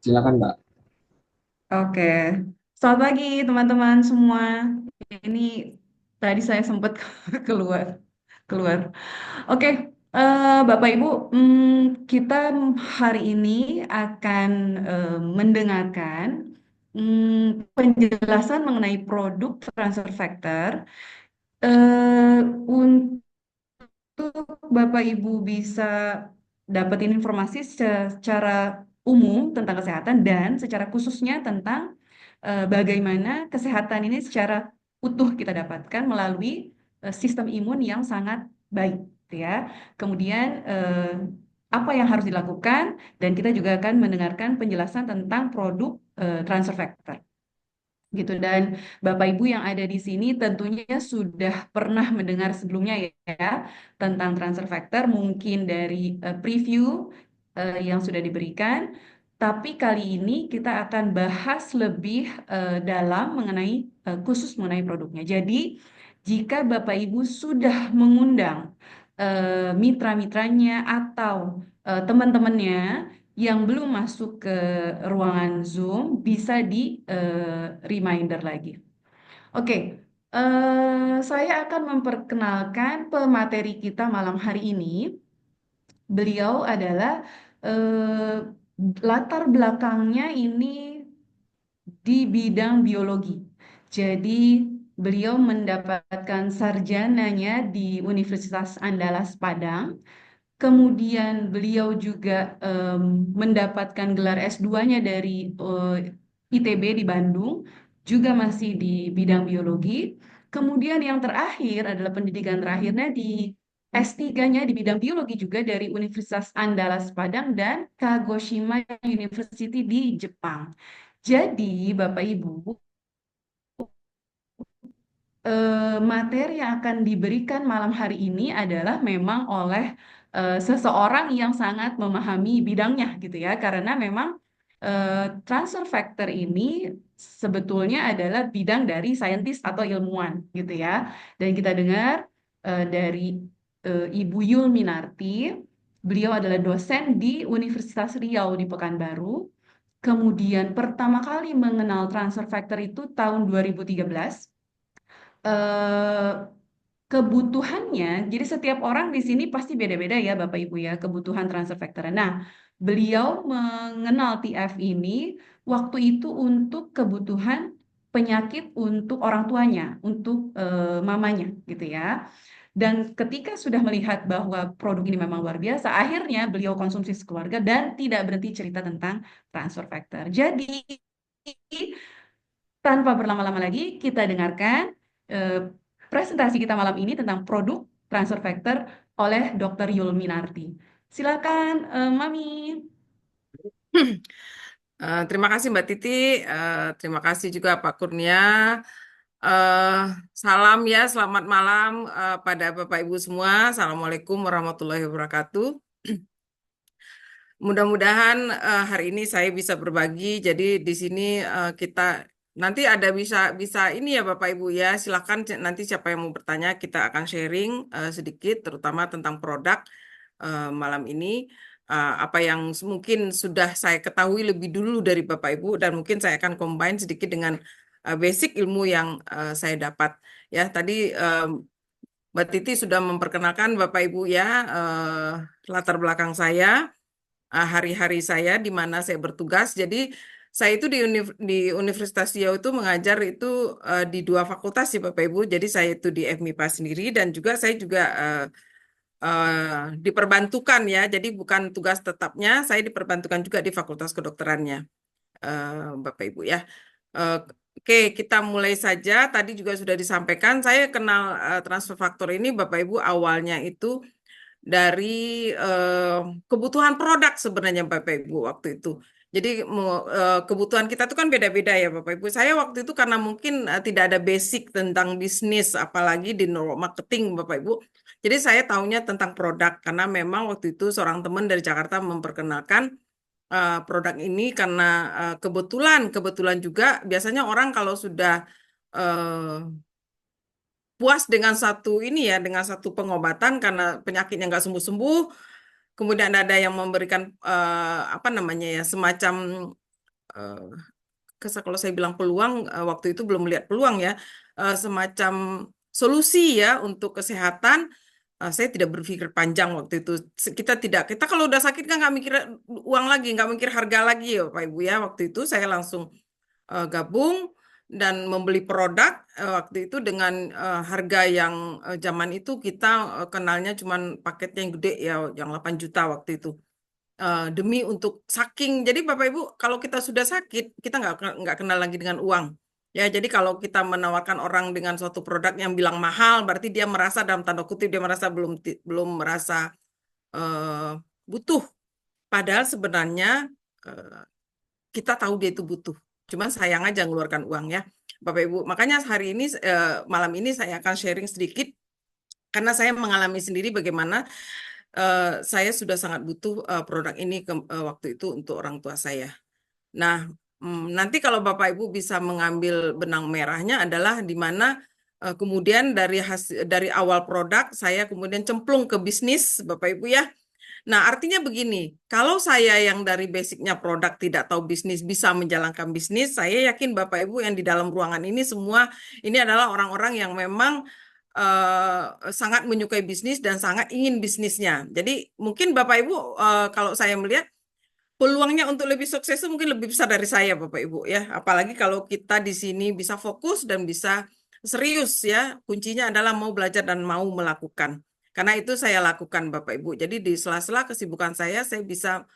Silakan Mbak. Oke, selamat pagi teman-teman semua. Ini tadi saya sempat keluar, keluar. Oke, Bapak Ibu, kita hari ini akan mendengarkan penjelasan mengenai produk transfer factor. Untuk Bapak Ibu bisa dapetin informasi secara umum tentang kesehatan dan secara khususnya tentang bagaimana kesehatan ini secara utuh kita dapatkan melalui sistem imun yang sangat baik, gitu ya. Kemudian apa yang harus dilakukan dan kita juga akan mendengarkan penjelasan tentang produk transfer factor gitu. Dan Bapak Ibu yang ada di sini tentunya sudah pernah mendengar sebelumnya ya tentang transfer factor mungkin dari preview yang sudah diberikan, tapi kali ini kita akan bahas lebih dalam mengenai khusus mengenai produknya. Jadi jika Bapak Ibu sudah mengundang mitra-mitranya atau teman-temannya yang belum masuk ke ruangan Zoom bisa di reminder lagi. Oke, saya akan memperkenalkan pemateri kita malam hari ini. Beliau adalah eh, latar belakangnya ini di bidang biologi. Jadi beliau mendapatkan sarjananya di Universitas Andalas Padang. Kemudian beliau juga mendapatkan gelar S2-nya dari ITB di Bandung, juga masih di bidang biologi. Kemudian yang terakhir adalah pendidikan terakhirnya di S3-nya di bidang biologi juga dari Universitas Andalas Padang dan Kagoshima University di Jepang. Jadi, Bapak Ibu, materi yang akan diberikan malam hari ini adalah memang oleh seseorang yang sangat memahami bidangnya gitu ya, karena memang transfer factor ini sebetulnya adalah bidang dari saintis atau ilmuwan gitu ya. Dan kita dengar dari Ibu Yulminarti, beliau adalah dosen di Universitas Riau di Pekanbaru. Kemudian pertama kali mengenal transfer factor itu tahun 2013. eh Kebutuhannya, jadi setiap orang di sini pasti beda-beda ya Bapak Ibu ya, kebutuhan transfer factor. Nah, beliau mengenal TF ini waktu itu untuk kebutuhan penyakit untuk orang tuanya, untuk mamanya gitu ya. Dan ketika sudah melihat bahwa produk ini memang luar biasa, akhirnya beliau konsumsi sekeluarga dan tidak berhenti cerita tentang transfer factor. Jadi, tanpa berlama-lama lagi, kita dengarkan eh, presentasi kita malam ini tentang produk transfer factor oleh Dr. Yulminarti. Silakan, Mami. Terima kasih Mbak Titi, terima kasih juga Pak Kurnia. Eh, Salam ya, selamat malam pada Bapak Ibu semua. Assalamualaikum warahmatullahi wabarakatuh. Mudah-mudahan hari ini saya bisa berbagi. Jadi di sini kita nanti ada bisa bisa ini ya Bapak Ibu ya. Silakan nanti siapa yang mau bertanya kita akan sharing sedikit, terutama tentang produk malam ini. Apa yang mungkin sudah saya ketahui lebih dulu dari Bapak Ibu dan mungkin saya akan combine sedikit dengan basic ilmu yang saya dapat. Ya tadi Mbak Titi sudah memperkenalkan Bapak Ibu ya latar belakang saya, hari-hari saya di mana saya bertugas. Jadi saya itu di Universitas Riau itu mengajar itu di dua fakultas sih Bapak Ibu. Jadi saya itu di FMIPA sendiri dan juga saya juga diperbantukan ya. Jadi bukan tugas tetapnya, saya diperbantukan juga di Fakultas Kedokterannya, Bapak Ibu ya. Eh, Oke, kita mulai saja. Tadi juga sudah disampaikan, saya kenal transfer faktor ini Bapak Ibu awalnya itu dari eh, kebutuhan produk sebenarnya Bapak Ibu waktu itu. Jadi kebutuhan kita itu kan beda-beda ya Bapak Ibu. Saya waktu itu karena mungkin tidak ada basic tentang bisnis, apalagi di neuromarketing Bapak Ibu. Jadi saya tahunya tentang produk karena memang waktu itu seorang teman dari Jakarta memperkenalkan produk ini karena kebetulan juga biasanya orang kalau sudah eh, puas dengan satu ini ya dengan satu pengobatan karena penyakitnya nggak sembuh-sembuh, kemudian ada yang memberikan apa namanya ya semacam kalau saya bilang peluang, waktu itu belum melihat peluang ya, semacam solusi ya untuk kesehatan. Saya tidak berpikir panjang waktu itu. Kita kalau udah sakit kan nggak mikir uang lagi, nggak mikir harga lagi ya Pak Ibu ya. Waktu itu saya langsung gabung dan membeli produk waktu itu dengan harga yang zaman itu kita kenalnya cuman paketnya yang gede ya, yang 8 juta waktu itu. Demi untuk saking. Jadi Bapak Ibu, kalau kita sudah sakit, kita nggak kenal lagi dengan uang. Ya, jadi kalau kita menawarkan orang dengan suatu produk yang bilang mahal, berarti dia merasa dalam tanda kutip dia merasa belum merasa eh, butuh. Padahal sebenarnya eh, kita tahu dia itu butuh. Cuman sayang aja ngeluarkan uang ya, Bapak Ibu. Makanya hari ini malam ini saya akan sharing sedikit karena saya mengalami sendiri bagaimana saya sudah sangat butuh produk ini waktu itu untuk orang tua saya. Nah, nanti kalau Bapak Ibu bisa mengambil benang merahnya adalah di mana kemudian dari awal produk saya kemudian cemplung ke bisnis, Bapak Ibu ya. Nah, artinya begini, kalau saya yang dari basicnya produk tidak tahu bisnis bisa menjalankan bisnis, saya yakin Bapak Ibu yang di dalam ruangan ini semua ini adalah orang-orang yang memang sangat menyukai bisnis dan sangat ingin bisnisnya. Jadi mungkin Bapak Ibu kalau saya melihat peluangnya untuk lebih sukses itu mungkin lebih besar dari saya Bapak Ibu ya. Apalagi kalau kita di sini bisa fokus dan bisa serius ya. Kuncinya adalah mau belajar dan mau melakukan. Karena itu saya lakukan Bapak Ibu. Jadi di sela-sela kesibukan saya bisa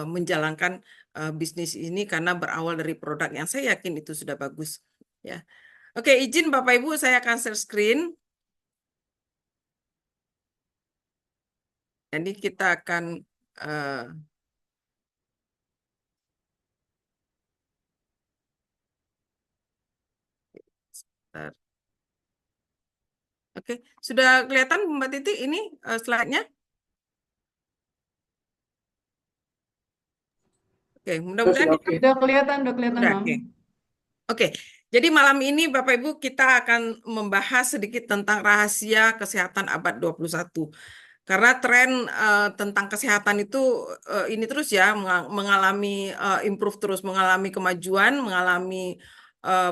menjalankan bisnis ini karena berawal dari produk yang saya yakin itu sudah bagus ya. Oke, izin Bapak Ibu saya akan share screen. Jadi kita akan eh, bentar. Oke, sudah kelihatan Mbak Titi ini slide-nya? Oke, Terus mudah-mudahan ya, kita oke. Udah kelihatan, udah. Mam. Oke. Oke, jadi malam ini Bapak Ibu kita akan membahas sedikit tentang rahasia kesehatan abad 21. Karena tren tentang kesehatan itu ini terus ya mengalami improve terus, mengalami kemajuan, mengalami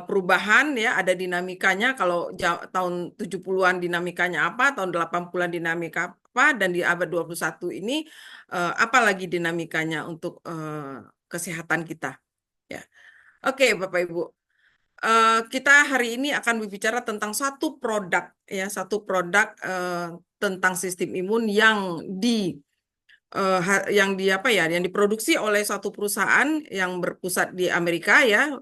perubahan ya, ada dinamikanya. Kalau tahun 70-an dinamikanya apa, tahun 80-an dinamika apa, dan di abad 21 ini apa lagi dinamikanya untuk kesehatan kita ya. Oke, Bapak Ibu. Kita hari ini akan berbicara tentang satu produk ya, satu produk tentang sistem imun yang di apa ya, yang diproduksi oleh suatu perusahaan yang berpusat di Amerika ya.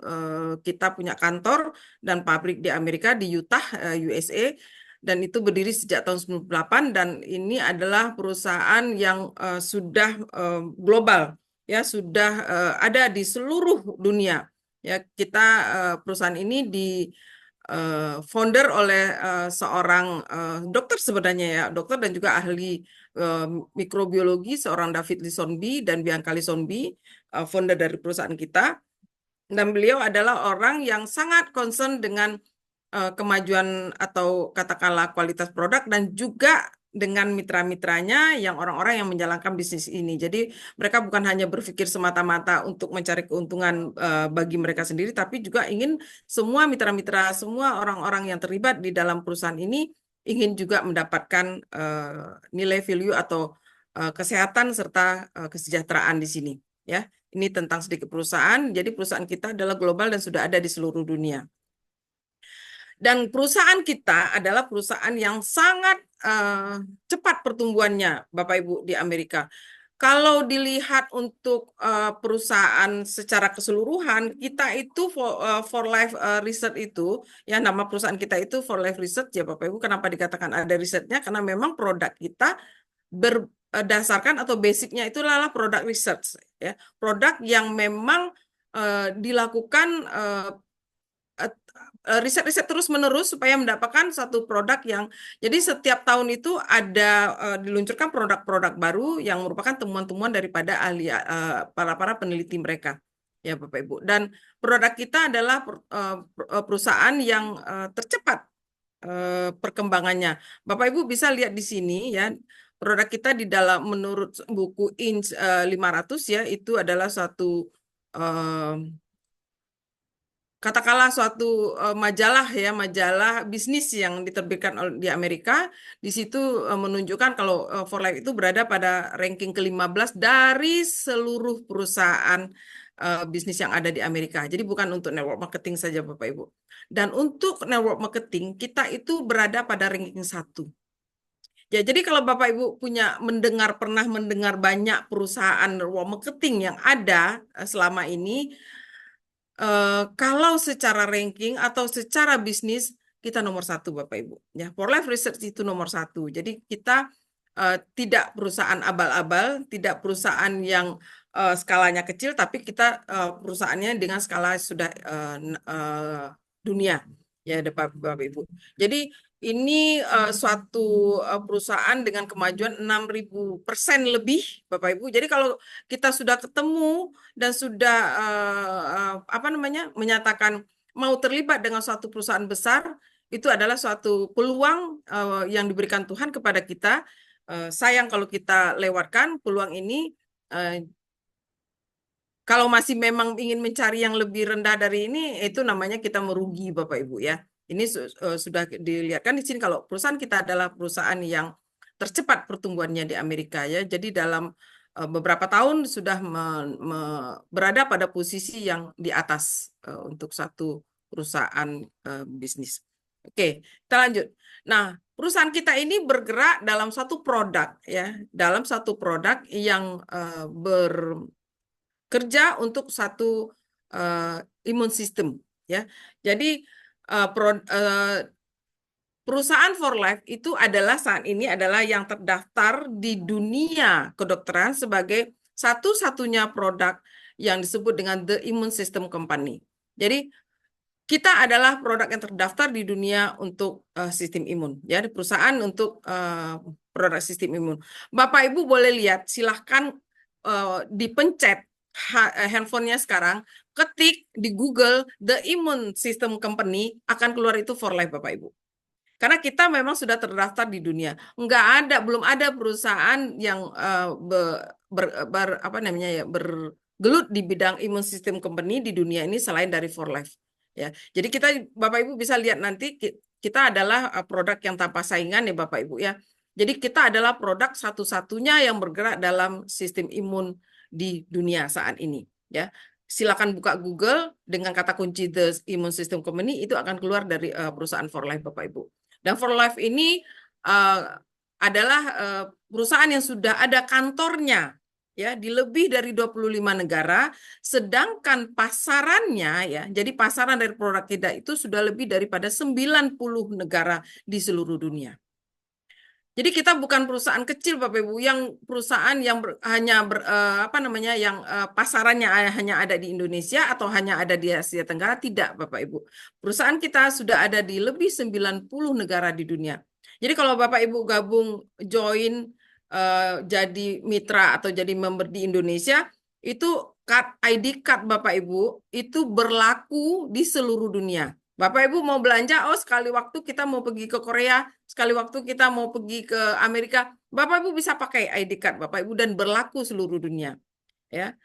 Kita punya kantor dan pabrik di Amerika di Utah, USA, dan itu berdiri sejak tahun 98 dan ini adalah perusahaan yang sudah global ya, sudah ada di seluruh dunia. Ya, perusahaan ini di founder oleh seorang dokter sebenarnya ya, dokter dan juga ahli eh, mikrobiologi, seorang David Linsonby dan Bianca Linsonby, founder dari perusahaan kita. Dan beliau adalah orang yang sangat concern dengan kemajuan atau katakanlah kualitas produk dan juga dengan mitra-mitranya yang orang-orang yang menjalankan bisnis ini. Jadi mereka bukan hanya berpikir semata-mata untuk mencari keuntungan bagi mereka sendiri, tapi juga ingin semua mitra-mitra, semua orang-orang yang terlibat di dalam perusahaan ini ingin juga mendapatkan nilai value atau kesehatan serta kesejahteraan di sini. Ya, ini tentang sedikit perusahaan. Jadi perusahaan kita adalah global dan sudah ada di seluruh dunia. Dan perusahaan kita adalah perusahaan yang sangat cepat pertumbuhannya, Bapak Ibu, di Amerika. Kalau dilihat untuk perusahaan secara keseluruhan, kita itu for Life Research itu, ya nama perusahaan kita itu For Life Research ya Bapak Ibu. Kenapa dikatakan ada risetnya? Karena memang produk kita berdasarkan atau basicnya itu adalah produk research, ya, produk yang memang dilakukan riset-riset terus-menerus supaya mendapatkan satu produk yang jadi setiap tahun itu ada diluncurkan produk-produk baru yang merupakan temuan-temuan daripada ahli para peneliti mereka ya Bapak Ibu. Dan produk kita adalah perusahaan yang tercepat perkembangannya. Bapak Ibu bisa lihat di sini ya. Produk kita di dalam menurut buku Inch 500 ya itu adalah suatu katakanlah suatu majalah ya, majalah bisnis yang diterbitkan di Amerika, di situ menunjukkan kalau For Life itu berada pada ranking ke-15 dari seluruh perusahaan bisnis yang ada di Amerika. Jadi bukan untuk network marketing saja Bapak Ibu. Dan untuk network marketing kita itu berada pada ranking 1. Ya, jadi kalau Bapak Ibu pernah mendengar banyak perusahaan network marketing yang ada selama ini, kalau secara ranking atau secara bisnis kita nomor 1 Bapak Ibu. Ya, For Life Research itu nomor 1. Jadi kita tidak perusahaan abal-abal, tidak perusahaan yang skalanya kecil, tapi kita perusahaannya dengan skala sudah dunia. Ya, Bapak Ibu. Jadi ini suatu perusahaan dengan kemajuan 6.000% lebih, Bapak Ibu. Jadi kalau kita sudah ketemu dan sudah apa namanya menyatakan mau terlibat dengan suatu perusahaan besar, itu adalah suatu peluang yang diberikan Tuhan kepada kita. Sayang kalau kita lewatkan peluang ini. Kalau masih memang ingin mencari yang lebih rendah dari ini, itu namanya kita merugi, Bapak Ibu ya. Ini sudah dilihatkan di sini kalau perusahaan kita adalah perusahaan yang tercepat pertumbuhannya di Amerika ya. Jadi dalam beberapa tahun sudah berada pada posisi yang di atas untuk satu perusahaan bisnis. Oke, kita lanjut. Nah, perusahaan kita ini bergerak dalam satu produk ya, dalam satu produk yang kerja untuk satu imun sistem ya. Jadi perusahaan For Life itu adalah saat ini adalah yang terdaftar di dunia kedokteran sebagai satu-satunya produk yang disebut dengan The Immune System Company. Jadi kita adalah produk yang terdaftar di dunia untuk sistem imun, ya, perusahaan untuk produk sistem imun. Bapak Ibu boleh lihat, silahkan dipencet handphonenya sekarang, ketik di Google The Immune System Company, akan keluar itu For Life Bapak Ibu. Karena kita memang sudah terdaftar di dunia. Belum ada perusahaan yang bergelut di bidang immune system company di dunia ini selain dari For Life. Ya, jadi Bapak Ibu bisa lihat nanti kita adalah produk yang tanpa saingan ya Bapak Ibu ya. Jadi kita adalah produk satu-satunya yang bergerak dalam sistem imun di dunia saat ini. Ya, silakan buka Google dengan kata kunci The Immune System Company, itu akan keluar dari perusahaan For Life Bapak Ibu. Dan For Life ini adalah perusahaan yang sudah ada kantornya ya di lebih dari 25 negara, sedangkan pasarannya ya, jadi pasaran dari produk kita itu sudah lebih daripada 90 negara di seluruh dunia. Jadi kita bukan perusahaan kecil Bapak Ibu, yang perusahaan yang pasarannya hanya ada di Indonesia atau hanya ada di Asia Tenggara, tidak Bapak Ibu. Perusahaan kita sudah ada di lebih 90 negara di dunia. Jadi kalau Bapak Ibu gabung join jadi mitra atau jadi member di Indonesia, itu ID card Bapak Ibu itu berlaku di seluruh dunia. Bapak Ibu mau belanja, sekali waktu kita mau pergi ke Korea, sekali waktu kita mau pergi ke Amerika, Bapak Ibu bisa pakai ID card Bapak Ibu dan berlaku seluruh dunia. Ya,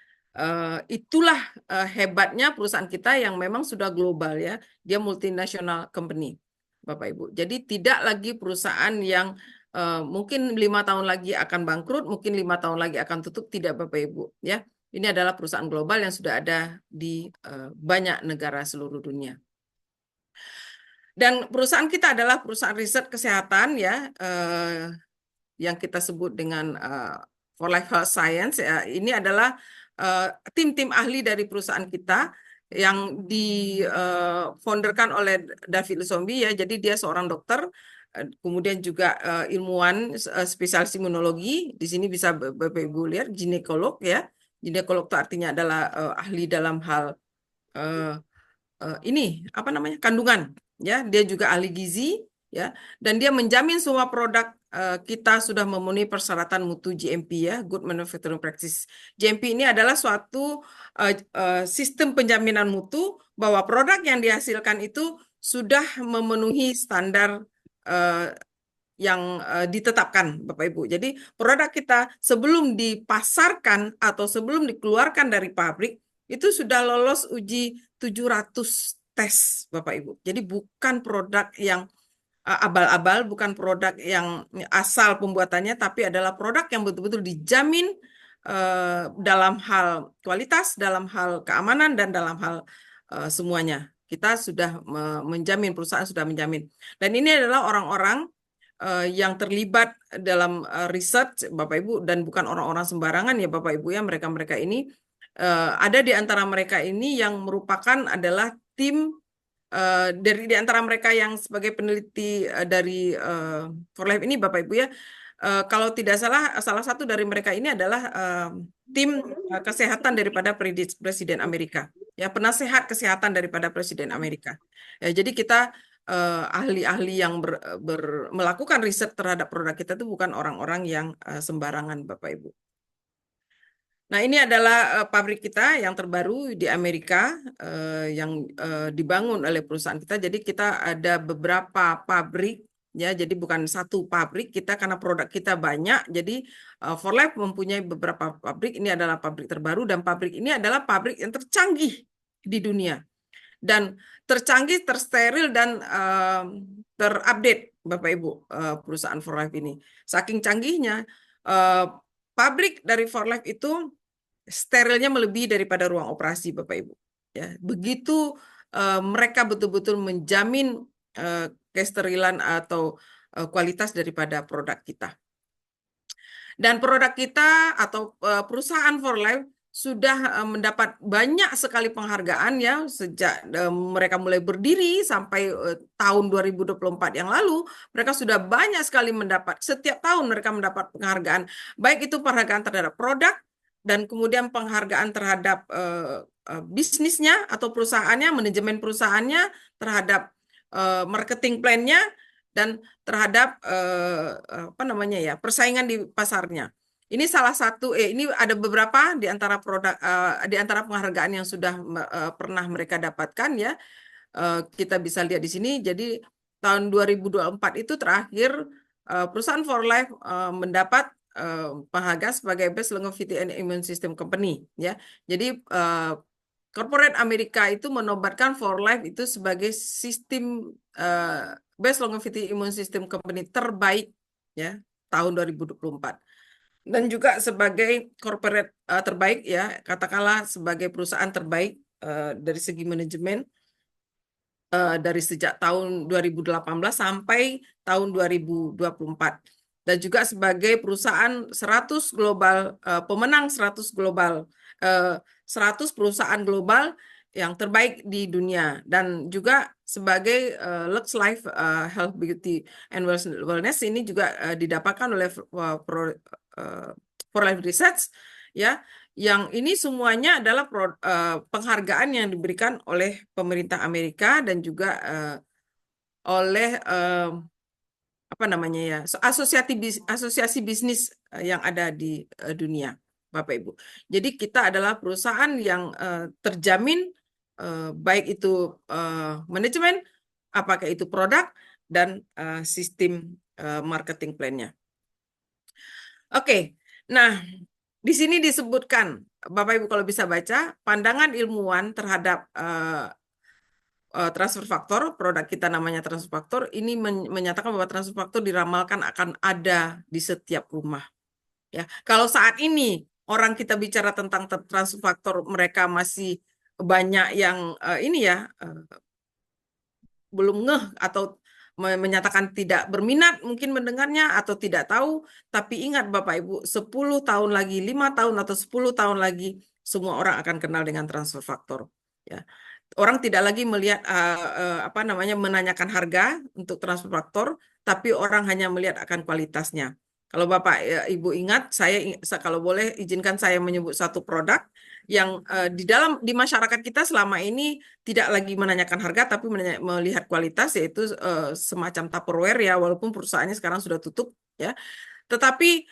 itulah hebatnya perusahaan kita yang memang sudah global ya, dia multinational company, Bapak Ibu. Jadi tidak lagi perusahaan yang mungkin 5 tahun lagi akan bangkrut, mungkin 5 tahun lagi akan tutup, tidak Bapak Ibu. Ya, ini adalah perusahaan global yang sudah ada di banyak negara seluruh dunia. Dan perusahaan kita adalah perusahaan riset kesehatan ya, yang kita sebut dengan For Life Health Science. Ya. Ini adalah tim-tim ahli dari perusahaan kita yang difounderkan oleh David Lusombi ya. Jadi dia seorang dokter, kemudian juga ilmuwan spesialis imunologi. Di sini bisa Bapak Ibu lihat ginekolog ya. Ginekolog itu artinya adalah ahli dalam hal kandungan ya. Dia juga ahli gizi ya, dan dia menjamin semua produk kita sudah memenuhi persyaratan mutu GMP ya, Good Manufacturing Practice. GMP ini adalah suatu sistem penjaminan mutu bahwa produk yang dihasilkan itu sudah memenuhi standar yang ditetapkan Bapak Ibu. Jadi produk kita sebelum dipasarkan atau sebelum dikeluarkan dari pabrik itu sudah lolos uji 700 tes, Bapak Ibu. Jadi bukan produk yang abal-abal, bukan produk yang asal pembuatannya, tapi adalah produk yang betul-betul dijamin dalam hal kualitas, dalam hal keamanan, dan dalam hal semuanya. Kita sudah menjamin, perusahaan sudah menjamin. Dan ini adalah orang-orang yang terlibat dalam research, Bapak Ibu, dan bukan orang-orang sembarangan ya, Bapak Ibu ya. Mereka-mereka ini ada di antara mereka ini yang merupakan adalah tim di antara mereka yang sebagai peneliti dari For Life ini, Bapak Ibu ya, kalau tidak salah, salah satu dari mereka ini adalah tim kesehatan daripada Presiden Amerika, ya, penasehat kesehatan daripada Presiden Amerika. Ya, jadi kita ahli-ahli yang melakukan riset terhadap produk kita itu bukan orang-orang yang sembarangan, Bapak Ibu. Nah, ini adalah pabrik kita yang terbaru di Amerika yang dibangun oleh perusahaan kita. Jadi kita ada beberapa pabrik, ya. Jadi bukan satu pabrik kita karena produk kita banyak. Jadi For Life mempunyai beberapa pabrik. Ini adalah pabrik terbaru dan pabrik ini adalah pabrik yang tercanggih di dunia dan tercanggih, tersteril dan terupdate, Bapak Ibu, perusahaan For Life ini. Saking canggihnya pabrik dari For Life itu sterilnya melebihi daripada ruang operasi, Bapak Ibu. Ya, begitu mereka betul-betul menjamin kesterilan atau kualitas daripada produk kita. Dan produk kita atau perusahaan For Life sudah mendapat banyak sekali penghargaan ya sejak mereka mulai berdiri sampai tahun 2024 yang lalu. Mereka sudah banyak sekali mendapat, setiap tahun mereka mendapat penghargaan, baik itu penghargaan terhadap produk dan kemudian penghargaan terhadap bisnisnya atau perusahaannya, manajemen perusahaannya, terhadap marketing plan-nya, dan terhadap apa namanya ya, persaingan di pasarnya. Ini salah satu, ini ada beberapa di antara produk, di antara penghargaan yang sudah pernah mereka dapatkan ya. Kita bisa lihat di sini. Jadi tahun 2024 itu terakhir perusahaan For Life mendapat penghargaan sebagai Best Longevity and Immune System Company ya. Jadi corporate Amerika itu menobatkan For Life itu sebagai sistem Best Longevity Immune System Company terbaik ya tahun 2024. Dan juga sebagai corporate terbaik ya, katakanlah sebagai perusahaan terbaik dari segi manajemen dari sejak tahun 2018 sampai tahun 2024. Dan juga sebagai perusahaan 100 global, pemenang 100 global, 100 perusahaan global yang terbaik di dunia. Dan juga sebagai Lux Life Health, Beauty, and Wellness ini juga didapatkan oleh For Life Research, ya. Yang ini semuanya adalah penghargaan yang diberikan oleh pemerintah Amerika dan juga oleh apa namanya ya, asosiasi bisnis yang ada di dunia, Bapak Ibu. Jadi kita adalah perusahaan yang terjamin baik itu manajemen, apakah itu produk dan sistem marketing plan-nya. Oke, nah di sini disebutkan, Bapak Ibu kalau bisa baca, pandangan ilmuwan terhadap transfer faktor, produk kita namanya transfer faktor, ini menyatakan bahwa transfer faktor diramalkan akan ada di setiap rumah. Ya, kalau saat ini orang kita bicara tentang transfer faktor, mereka masih banyak yang ini ya belum ngeh atau menyatakan tidak berminat mungkin mendengarnya atau tidak tahu. Tapi ingat Bapak Ibu, 10 tahun lagi, 5 tahun atau 10 tahun lagi, semua orang akan kenal dengan transfer faktor. Ya. Orang tidak lagi melihat apa namanya menanyakan harga untuk transfer faktor, tapi orang hanya melihat akan kualitasnya. Kalau Bapak Ibu ingat, kalau boleh izinkan saya menyebut satu produk yang di masyarakat kita selama ini tidak lagi menanyakan harga, tapi melihat kualitas, yaitu semacam Tupperware ya, walaupun perusahaannya sekarang sudah tutup ya. Tetapi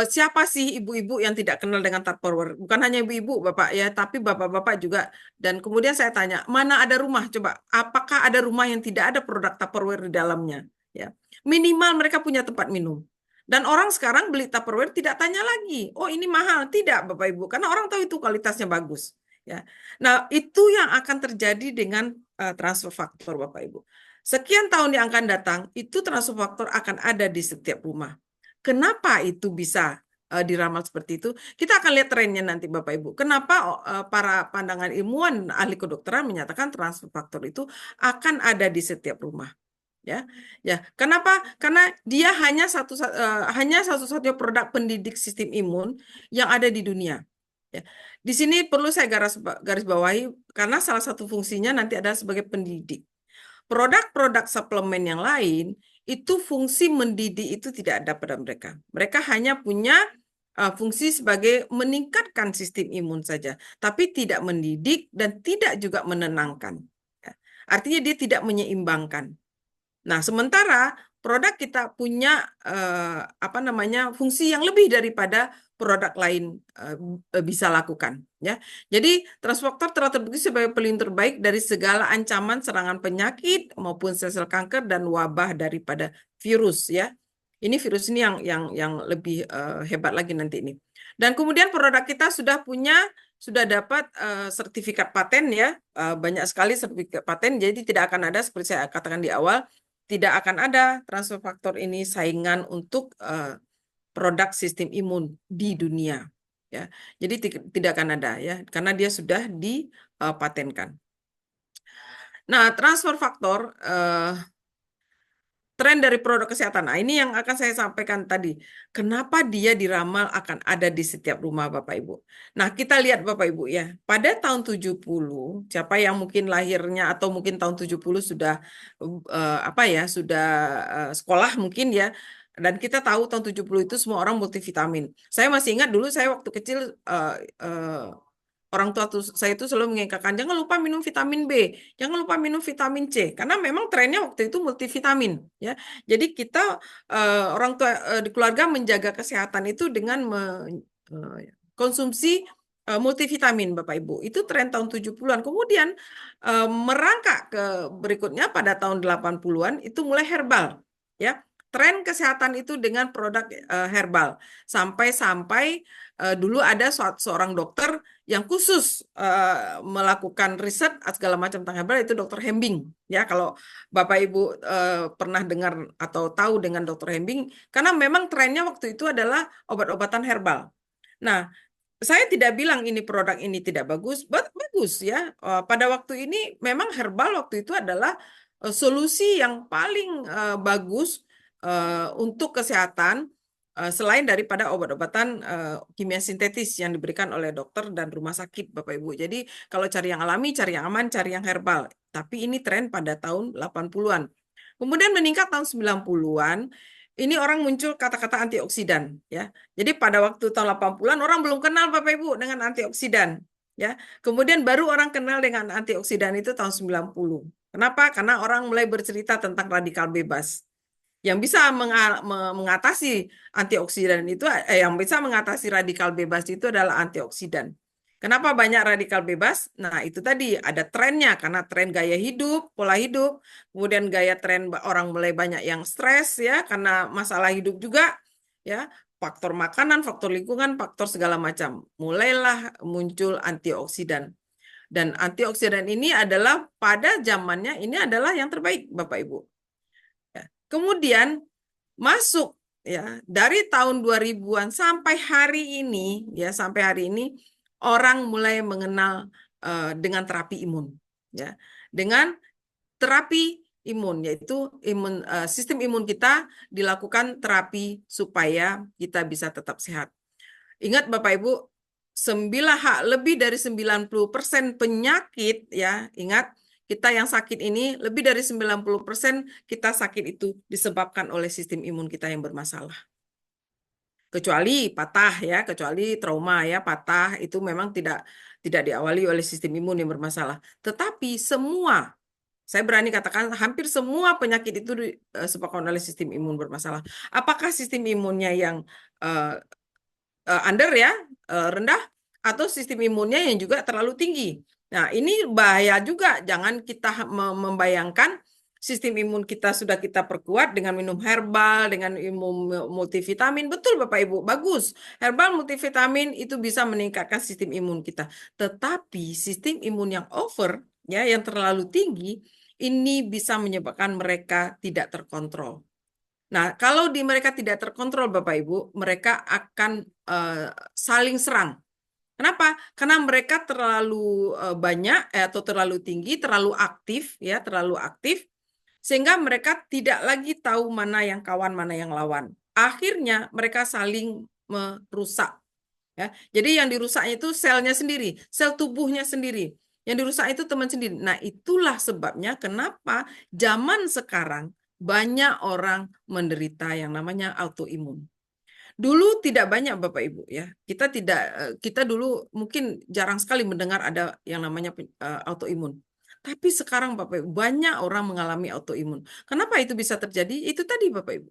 siapa sih ibu-ibu yang tidak kenal dengan Tupperware? Bukan hanya ibu-ibu, Bapak ya, tapi bapak-bapak juga. Dan kemudian saya tanya, mana ada rumah? Coba, apakah ada rumah yang tidak ada produk Tupperware di dalamnya? Ya, minimal mereka punya tempat minum. Dan orang sekarang beli Tupperware tidak tanya lagi, oh ini mahal. Tidak, Bapak Ibu, karena orang tahu itu kualitasnya bagus. ya. Nah, itu yang akan terjadi dengan transfer faktor, Bapak Ibu. Sekian tahun yang akan datang, itu transfer faktor akan ada di setiap rumah. Kenapa itu bisa diramal seperti itu? Kita akan lihat trennya nanti, Bapak Ibu. Kenapa para pandangan ilmuwan ahli kedokteran menyatakan transfer faktor itu akan ada di setiap rumah? Ya, ya. Kenapa? Karena dia hanya satu-satunya produk pendidik sistem imun yang ada di dunia. Ya. Di sini perlu saya garis bawahi karena salah satu fungsinya nanti adalah sebagai pendidik. Produk-produk suplemen yang lain itu fungsi mendidik itu tidak ada pada mereka. Mereka hanya punya fungsi sebagai meningkatkan sistem imun saja, tapi tidak mendidik dan tidak juga menenangkan. Ya. Artinya dia tidak menyeimbangkan. Nah, sementara produk kita punya fungsi yang lebih daripada produk lain bisa lakukan, ya. Jadi transfaktor telah terbukti sebagai pelindung terbaik dari segala ancaman serangan penyakit maupun sel-sel kanker dan wabah daripada virus, ya. Ini virus ini yang lebih hebat lagi nanti ini. Dan kemudian produk kita sudah dapat sertifikat paten, ya. Banyak sekali sertifikat paten, jadi tidak akan ada seperti saya katakan di awal, tidak akan ada transfer faktor ini saingan untuk produk sistem imun di dunia, ya. Jadi tidak akan ada, ya, karena dia sudah dipatenkan. Nah, transfer faktor tren dari produk kesehatan. Nah, ini yang akan saya sampaikan tadi. Kenapa dia diramal akan ada di setiap rumah, Bapak Ibu. Nah, kita lihat Bapak Ibu, ya. Pada tahun 70, siapa yang mungkin lahirnya atau mungkin tahun 70 sudah sudah sekolah mungkin, ya. Dan kita tahu tahun 70 itu semua orang multivitamin. Saya masih ingat dulu saya waktu kecil orang tua saya itu selalu mengingatkan, jangan lupa minum vitamin B, jangan lupa minum vitamin C, karena memang trennya waktu itu multivitamin, ya. Jadi kita orang tua di keluarga menjaga kesehatan itu dengan konsumsi multivitamin, Bapak Ibu. Itu tren tahun 70-an. Kemudian merangkak ke berikutnya pada tahun 80-an itu mulai herbal, ya. Tren kesehatan itu dengan produk herbal. Sampai-sampai dulu ada seorang dokter yang khusus melakukan riset segala macam tentang herbal, itu Dr. Hembing, ya. Kalau Bapak Ibu pernah dengar atau tahu dengan Dr. Hembing, karena memang trennya waktu itu adalah obat-obatan herbal. Nah, saya tidak bilang ini produk ini tidak bagus, bagus, ya. Pada waktu ini memang herbal waktu itu adalah solusi yang paling bagus untuk kesehatan selain daripada obat-obatan kimia sintetis yang diberikan oleh dokter dan rumah sakit, Bapak Ibu. Jadi kalau cari yang alami, cari yang aman, cari yang herbal. Tapi ini tren pada tahun 80-an. Kemudian meningkat tahun 90-an, ini orang muncul kata-kata antioksidan, ya. Jadi pada waktu tahun 80-an orang belum kenal Bapak Ibu dengan antioksidan, ya. Kemudian baru orang kenal dengan antioksidan itu tahun 90. Kenapa? Karena orang mulai bercerita tentang radikal bebas. Yang bisa mengatasi antioksidan itu, yang bisa mengatasi radikal bebas itu adalah antioksidan. Kenapa banyak radikal bebas? Nah, itu tadi ada trennya, karena tren gaya hidup, pola hidup, kemudian gaya tren orang mulai banyak yang stres, ya, karena masalah hidup juga, ya, faktor makanan, faktor lingkungan, faktor segala macam. Mulailah muncul antioksidan. Dan antioksidan ini adalah pada zamannya ini adalah yang terbaik, Bapak Ibu. Kemudian masuk, ya, dari tahun 2000-an sampai hari ini, ya, sampai hari ini orang mulai mengenal dengan terapi imun, ya. Dengan terapi imun, yaitu sistem imun kita dilakukan terapi supaya kita bisa tetap sehat. Ingat Bapak Ibu, lebih dari 90% penyakit, ya, ingat, kita yang sakit ini, lebih dari 90% kita sakit itu disebabkan oleh sistem imun kita yang bermasalah. Kecuali patah, ya, kecuali trauma, ya, patah itu memang tidak diawali oleh sistem imun yang bermasalah. Tetapi semua, saya berani katakan hampir semua penyakit itu disebabkan oleh sistem imun bermasalah. Apakah sistem imunnya yang under, ya, rendah, atau sistem imunnya yang juga terlalu tinggi. Nah, ini bahaya juga. Jangan kita membayangkan sistem imun kita sudah kita perkuat dengan minum herbal, dengan minum multivitamin. Betul Bapak Ibu, bagus. Herbal multivitamin itu bisa meningkatkan sistem imun kita. Tetapi sistem imun yang over, ya, yang terlalu tinggi, ini bisa menyebabkan mereka tidak terkontrol. Nah, kalau di mereka tidak terkontrol, Bapak Ibu, mereka akan saling serang. Kenapa? Karena mereka terlalu banyak atau terlalu tinggi, terlalu aktif, ya, terlalu aktif, sehingga mereka tidak lagi tahu mana yang kawan, mana yang lawan. Akhirnya mereka saling merusak. Ya. Jadi yang dirusaknya itu selnya sendiri, sel tubuhnya sendiri. Yang dirusak itu teman sendiri. Nah, itulah sebabnya kenapa zaman sekarang banyak orang menderita yang namanya autoimun. Dulu tidak banyak Bapak Ibu ya. Kita dulu mungkin jarang sekali mendengar ada yang namanya autoimun. Tapi sekarang Bapak Ibu banyak orang mengalami autoimun. Kenapa itu bisa terjadi? Itu tadi Bapak Ibu.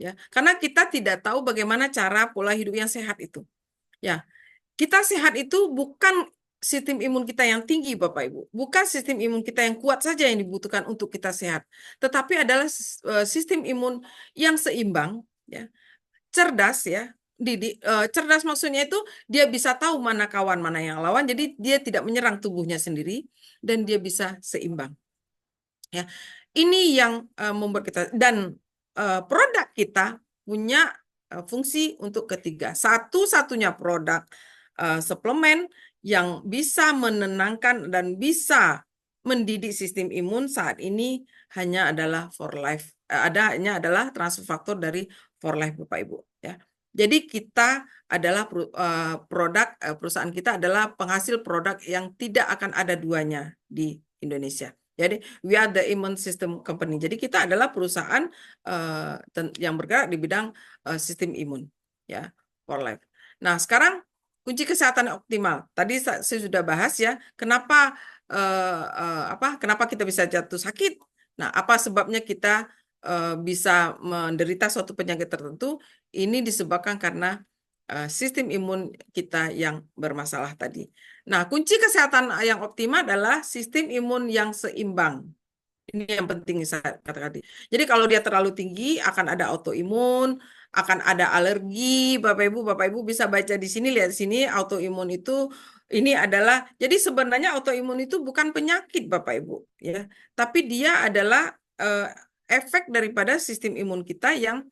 Ya, karena kita tidak tahu bagaimana cara pola hidup yang sehat itu. Ya, kita sehat itu bukan sistem imun kita yang tinggi, Bapak Ibu. Bukan sistem imun kita yang kuat saja yang dibutuhkan untuk kita sehat. Tetapi adalah sistem imun yang seimbang, ya, cerdas, ya. Cerdas maksudnya itu dia bisa tahu mana kawan, mana yang lawan. Jadi dia tidak menyerang tubuhnya sendiri dan dia bisa seimbang. Ya, ini yang membuat kita dan produk kita punya fungsi untuk ketiga. Satu-satunya produk suplemen yang bisa menenangkan dan bisa mendidik sistem imun saat ini hanya adalah For Life. Hanya adalah transfer faktor dari For Life, Bapak Ibu. Ya. Jadi kita adalah perusahaan kita adalah penghasil produk yang tidak akan ada duanya di Indonesia. Jadi we are the immune system company. Jadi kita adalah perusahaan yang bergerak di bidang sistem imun, ya, For Life. Nah, sekarang kunci kesehatan optimal. Tadi saya sudah bahas ya, kenapa kenapa kita bisa jatuh sakit. Nah, apa sebabnya kita bisa menderita suatu penyakit tertentu? Ini disebabkan karena sistem imun kita yang bermasalah tadi. Nah, kunci kesehatan yang optimal adalah sistem imun yang seimbang. Ini yang penting saya katakan tadi. Jadi kalau dia terlalu tinggi akan ada autoimun, akan ada alergi. Bapak Ibu bisa baca di sini, lihat di sini autoimun itu ini adalah jadi sebenarnya autoimun itu bukan penyakit Bapak Ibu ya, tapi dia adalah efek daripada sistem imun kita yang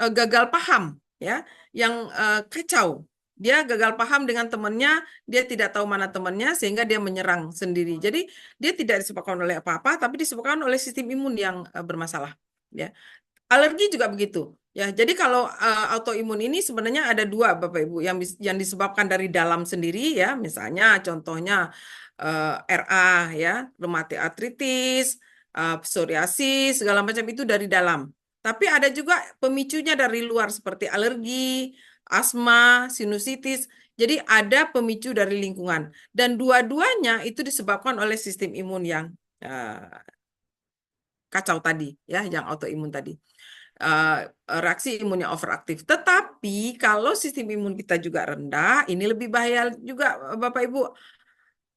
gagal paham ya, yang kacau. Dia gagal paham dengan temannya, dia tidak tahu mana temannya sehingga dia menyerang sendiri. Jadi dia tidak disebabkan oleh apa-apa, tapi disebabkan oleh sistem imun yang bermasalah. Ya, alergi juga begitu. Ya, jadi kalau autoimun ini sebenarnya ada dua, Bapak Ibu, yang disebabkan dari dalam sendiri, ya, misalnya contohnya RA, ya, rheumatoid arthritis, psoriasis, segala macam itu dari dalam. Tapi ada juga pemicunya dari luar seperti alergi, asma, sinusitis. Jadi ada pemicu dari lingkungan. Dan dua-duanya itu disebabkan oleh sistem imun yang kacau tadi, ya, yang autoimun tadi. Reaksi imunnya overaktif. Tetapi kalau sistem imun kita juga rendah, ini lebih bahaya juga, Bapak Ibu.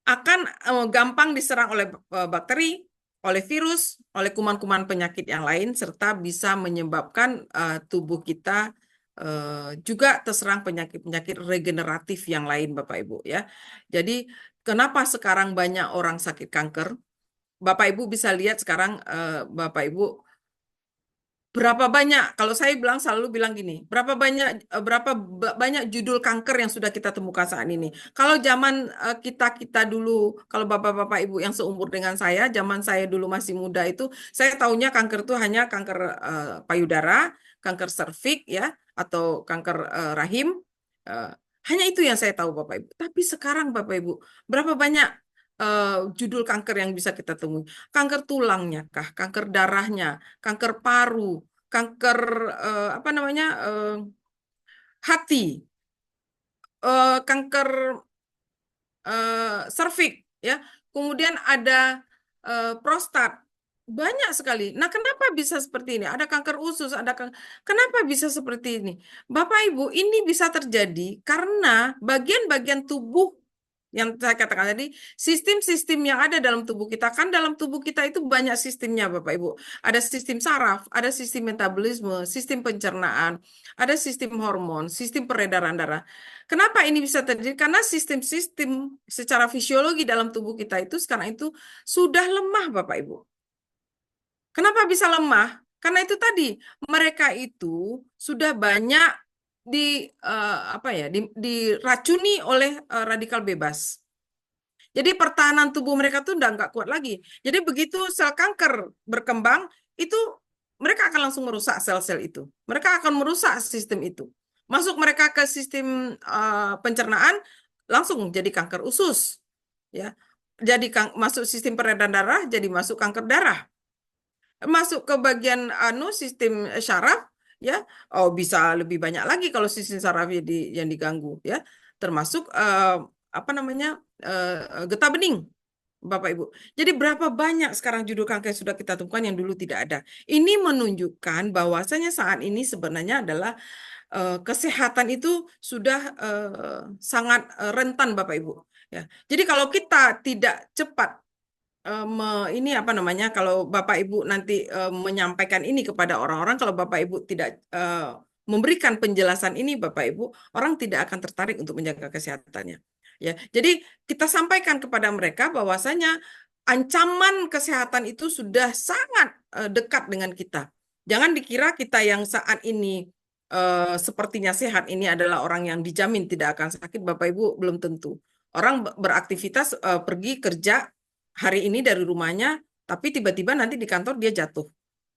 Akan gampang diserang oleh bakteri, oleh virus, oleh kuman-kuman penyakit yang lain, serta bisa menyebabkan tubuh kita juga terserang penyakit-penyakit regeneratif yang lain, Bapak Ibu, ya. Jadi kenapa sekarang banyak orang sakit kanker? Bapak Ibu bisa lihat sekarang, Bapak Ibu, berapa banyak, kalau saya selalu bilang gini, berapa banyak judul kanker yang sudah kita temukan saat ini. Kalau zaman kita dulu, kalau Bapak-bapak Ibu yang seumur dengan saya, zaman saya dulu masih muda itu, saya tahunya kanker itu hanya kanker payudara, kanker serviks, ya, atau kanker rahim. Eh, Hanya itu yang saya tahu Bapak Ibu. Tapi sekarang Bapak Ibu, berapa banyak judul kanker yang bisa kita temui? Kanker tulangnya kah, kanker darahnya, kanker paru, kanker apa namanya hati, kanker serviks, ya. Kemudian ada prostat. Banyak sekali. Nah, kenapa bisa seperti ini? Ada kanker usus, kenapa bisa seperti ini? Bapak Ibu, ini bisa terjadi karena bagian-bagian tubuh Yang saya katakan tadi, sistem-sistem yang ada dalam tubuh kita, kan dalam tubuh kita itu banyak sistemnya, Bapak Ibu. Ada sistem saraf, ada sistem metabolisme, sistem pencernaan, ada sistem hormon, sistem peredaran darah. Kenapa ini bisa terjadi? Karena sistem-sistem secara fisiologi dalam tubuh kita itu sekarang itu sudah lemah, Bapak Ibu. Kenapa bisa lemah? Karena itu tadi, mereka itu sudah banyak diracuni oleh radikal bebas. Jadi pertahanan tubuh mereka tuh udah nggak kuat lagi. Jadi begitu sel kanker berkembang, itu mereka akan langsung merusak sel-sel itu. Mereka akan merusak sistem itu. Masuk mereka ke sistem pencernaan, langsung jadi kanker usus, ya. Jadi masuk sistem peredaran darah, jadi masuk kanker darah. Masuk ke bagian sistem syaraf, ya. Oh, bisa lebih banyak lagi kalau sistem saraf yang diganggu, ya. Termasuk getah bening, Bapak Ibu. Jadi berapa banyak sekarang judul kanker yang sudah kita temukan yang dulu tidak ada. Ini menunjukkan bahwasanya saat ini sebenarnya adalah kesehatan itu sudah sangat rentan, Bapak Ibu. Ya. Jadi kalau kita tidak cepat ini apa namanya, kalau Bapak Ibu nanti menyampaikan ini kepada orang-orang, kalau Bapak Ibu tidak memberikan penjelasan ini, Bapak Ibu, orang tidak akan tertarik untuk menjaga kesehatannya. Ya, jadi kita sampaikan kepada mereka bahwasanya ancaman kesehatan itu sudah sangat dekat dengan kita. Jangan dikira kita yang saat ini sepertinya sehat ini adalah orang yang dijamin tidak akan sakit, Bapak Ibu, belum tentu. Orang beraktivitas pergi kerja hari ini dari rumahnya, tapi tiba-tiba nanti di kantor dia jatuh.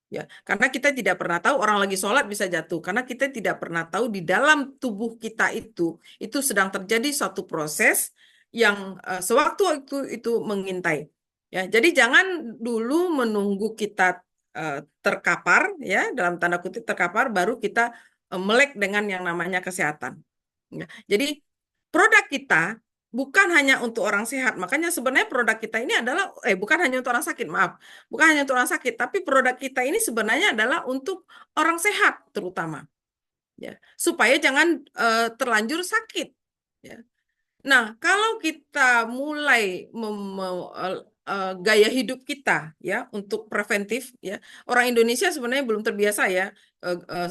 Ya, karena kita tidak pernah tahu orang lagi sholat bisa jatuh, karena kita tidak pernah tahu di dalam tubuh kita itu sedang terjadi suatu proses yang sewaktu itu mengintai. Ya, jadi jangan dulu menunggu kita terkapar, ya, dalam tanda kutip terkapar, baru kita melek dengan yang namanya kesehatan. Ya, jadi produk kita bukan hanya untuk orang sehat. Makanya sebenarnya produk kita ini adalah, bukan hanya untuk orang sakit, maaf. Bukan hanya untuk orang sakit, tapi produk kita ini sebenarnya adalah untuk orang sehat terutama. Ya, supaya jangan terlanjur sakit. Ya. Nah, kalau kita mulai gaya hidup kita ya untuk preventif ya. Orang Indonesia sebenarnya belum terbiasa ya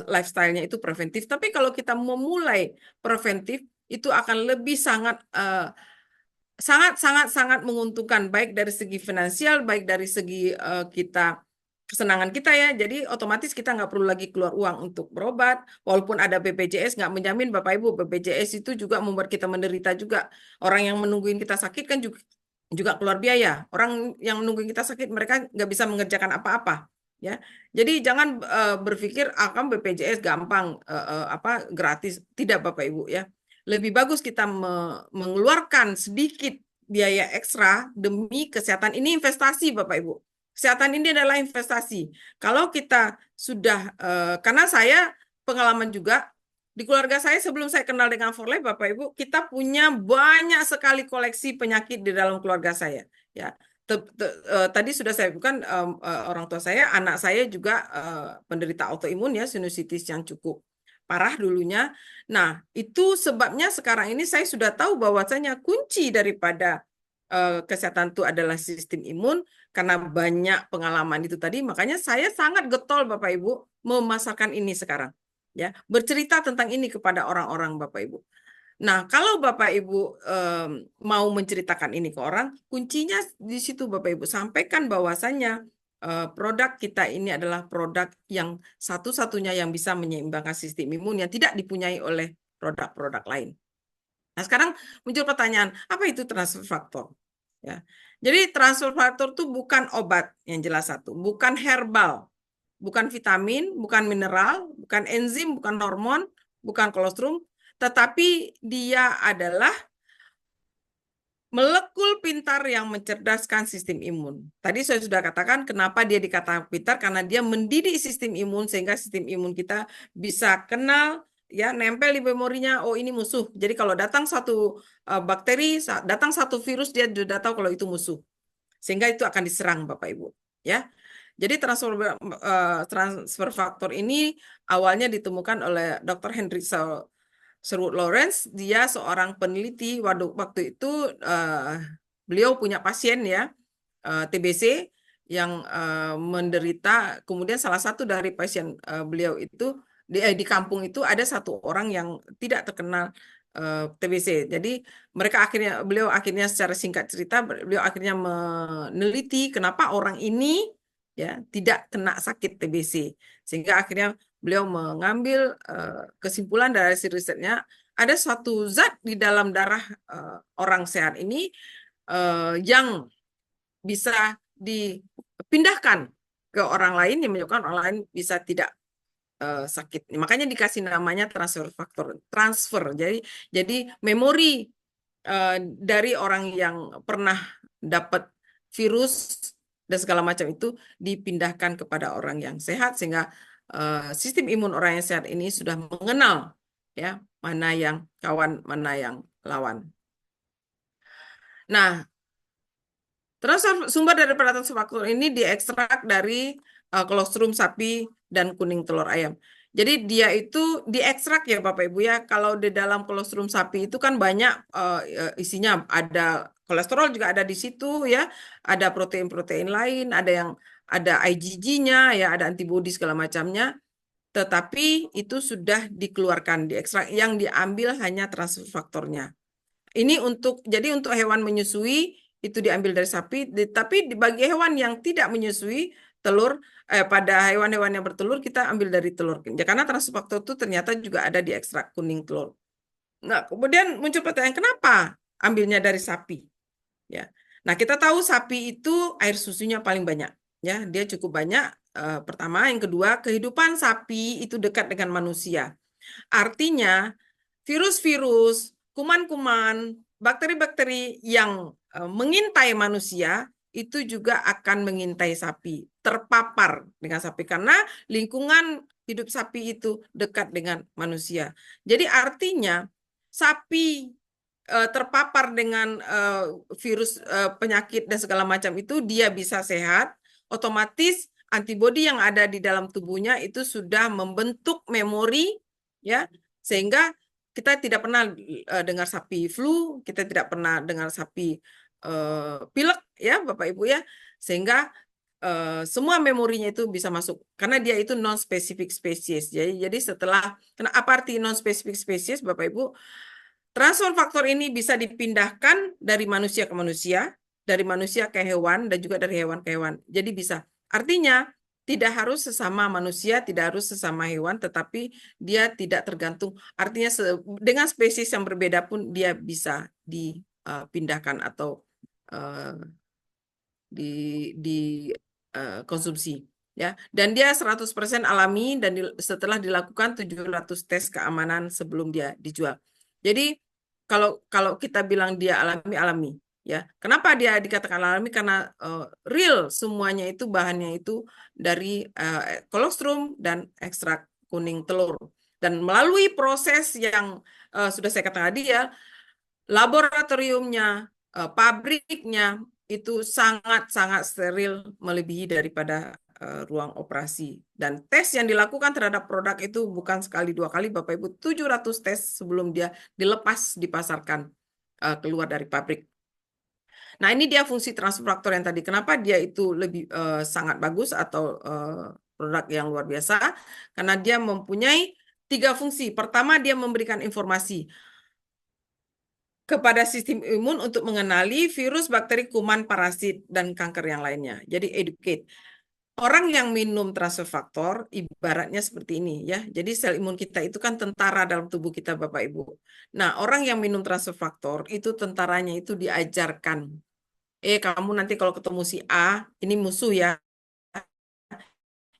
lifestyle-nya itu preventif, tapi kalau kita memulai preventif itu akan lebih sangat menguntungkan, baik dari segi finansial, baik dari segi kesenangan kita ya. Jadi otomatis kita nggak perlu lagi keluar uang untuk berobat. Walaupun ada BPJS, nggak menjamin Bapak Ibu. BPJS itu juga membuat kita menderita juga. Orang yang menungguin kita sakit kan juga keluar biaya. Orang yang menungguin kita sakit, mereka nggak bisa mengerjakan apa-apa. Ya, jadi jangan berpikir akan BPJS gampang gratis. Tidak, Bapak Ibu ya. Lebih bagus kita mengeluarkan sedikit biaya ekstra demi kesehatan. Ini investasi, Bapak Ibu. Kesehatan ini adalah investasi. Kalau kita sudah, karena saya pengalaman juga, di keluarga saya sebelum saya kenal dengan Forlife, Bapak Ibu, kita punya banyak sekali koleksi penyakit di dalam keluarga saya. Ya, tadi sudah saya bukan orang tua saya, anak saya juga penderita autoimun ya, sinusitis yang cukup parah dulunya. Nah, itu sebabnya sekarang ini saya sudah tahu bahwasanya kunci daripada kesehatan itu adalah sistem imun, karena banyak pengalaman itu tadi. Makanya saya sangat getol, Bapak Ibu, memasarkan ini sekarang. Ya, bercerita tentang ini kepada orang-orang, Bapak Ibu. Nah, kalau Bapak Ibu mau menceritakan ini ke orang, kuncinya di situ, Bapak Ibu. Sampaikan bahwasanya produk kita ini adalah produk yang satu-satunya yang bisa menyeimbangkan sistem imun yang tidak dipunyai oleh produk-produk lain. Nah, sekarang muncul pertanyaan, apa itu transfer faktor? Ya. Jadi transfer faktor itu bukan obat, yang jelas satu, bukan herbal, bukan vitamin, bukan mineral, bukan enzim, bukan hormon, bukan kolostrum, tetapi dia adalah molekul pintar yang mencerdaskan sistem imun. Tadi saya sudah katakan kenapa dia dikatakan pintar, karena dia mendidik sistem imun sehingga sistem imun kita bisa kenal, ya, nempel di memorinya, oh ini musuh. Jadi kalau datang satu bakteri, datang satu virus, dia sudah tahu kalau itu musuh. Sehingga itu akan diserang, Bapak Ibu. Ya. Jadi transfer faktor ini awalnya ditemukan oleh Dr. Hendrik Sherwood Lawrence, dia seorang peneliti. Waktu itu beliau punya pasien ya, TBC yang menderita. Kemudian salah satu dari pasien beliau itu di kampung itu ada satu orang yang tidak terkenal TBC. Jadi beliau akhirnya secara singkat cerita, beliau akhirnya meneliti kenapa orang ini ya tidak kena sakit TBC, sehingga akhirnya beliau mengambil kesimpulan dari hasil risetnya ada suatu zat di dalam darah orang sehat ini yang bisa dipindahkan ke orang lain yang menyebabkan orang lain bisa tidak sakit. Makanya dikasih namanya transfer faktor, transfer. Jadi memori dari orang yang pernah dapat virus dan segala macam itu dipindahkan kepada orang yang sehat, sehingga sistem imun orang yang sehat ini sudah mengenal ya mana yang kawan, mana yang lawan. Nah, sumber daripada transfer faktor ini diekstrak dari kolostrum sapi dan kuning telur ayam. Jadi dia itu diekstrak ya Bapak Ibu ya. Kalau di dalam kolostrum sapi itu kan banyak isinya, ada kolesterol juga ada di situ ya, ada protein-protein lain, ada IgG-nya ya, ada antibodi segala macamnya. Tetapi itu sudah dikeluarkan, diekstrak. Yang diambil hanya transfer faktornya. Ini jadi untuk hewan menyusui itu diambil dari sapi, tapi bagi hewan yang tidak menyusui telur, pada hewan-hewan yang bertelur kita ambil dari telur. Ya, karena transfer faktor itu ternyata juga ada di ekstrak kuning telur. Nah, kemudian muncul pertanyaan kenapa ambilnya dari sapi? Ya. Nah, kita tahu sapi itu air susunya paling banyak. Ya, dia cukup banyak. Pertama, yang kedua, kehidupan sapi itu dekat dengan manusia. Artinya, virus-virus, kuman-kuman, bakteri-bakteri yang mengintai manusia itu juga akan mengintai sapi, terpapar dengan sapi karena lingkungan hidup sapi itu dekat dengan manusia. Jadi artinya sapi terpapar dengan virus penyakit dan segala macam itu dia bisa sehat, otomatis antibodi yang ada di dalam tubuhnya itu sudah membentuk memori ya, sehingga kita tidak pernah dengar sapi flu, kita tidak pernah dengar sapi pilek ya Bapak Ibu ya, sehingga semua memorinya itu bisa masuk karena dia itu non specific species. Jadi apa arti non specific species Bapak Ibu? Transfer faktor ini bisa dipindahkan dari manusia ke manusia, dari manusia ke hewan, dan juga dari hewan ke hewan. Jadi bisa. Artinya, tidak harus sesama manusia, tidak harus sesama hewan, tetapi dia tidak tergantung. Artinya, dengan spesies yang berbeda pun dia bisa dipindahkan atau dikonsumsi. Ya. Dan dia 100% alami dan setelah dilakukan 700 tes keamanan sebelum dia dijual. Jadi, kalau kita bilang dia alami ya. Kenapa dia dikatakan alami? Karena real semuanya itu bahannya itu dari kolostrum dan ekstrak kuning telur. Dan melalui proses yang sudah saya katakan tadi ya, laboratoriumnya, pabriknya itu sangat-sangat steril melebihi daripada ruang operasi. Dan tes yang dilakukan terhadap produk itu bukan sekali dua kali, Bapak Ibu, 700 tes sebelum dia dilepas dipasarkan keluar dari pabrik. Nah, ini dia fungsi transfer faktor yang tadi. Kenapa dia itu lebih sangat bagus atau produk yang luar biasa? Karena dia mempunyai 3 fungsi. Pertama, dia memberikan informasi kepada sistem imun untuk mengenali virus, bakteri, kuman, parasit, dan kanker yang lainnya. Jadi educate. Orang yang minum transfer faktor ibaratnya seperti ini ya. Jadi sel imun kita itu kan tentara dalam tubuh kita Bapak Ibu. Nah, orang yang minum transfer faktor itu tentaranya itu diajarkan. Kamu nanti kalau ketemu si A, ini musuh ya.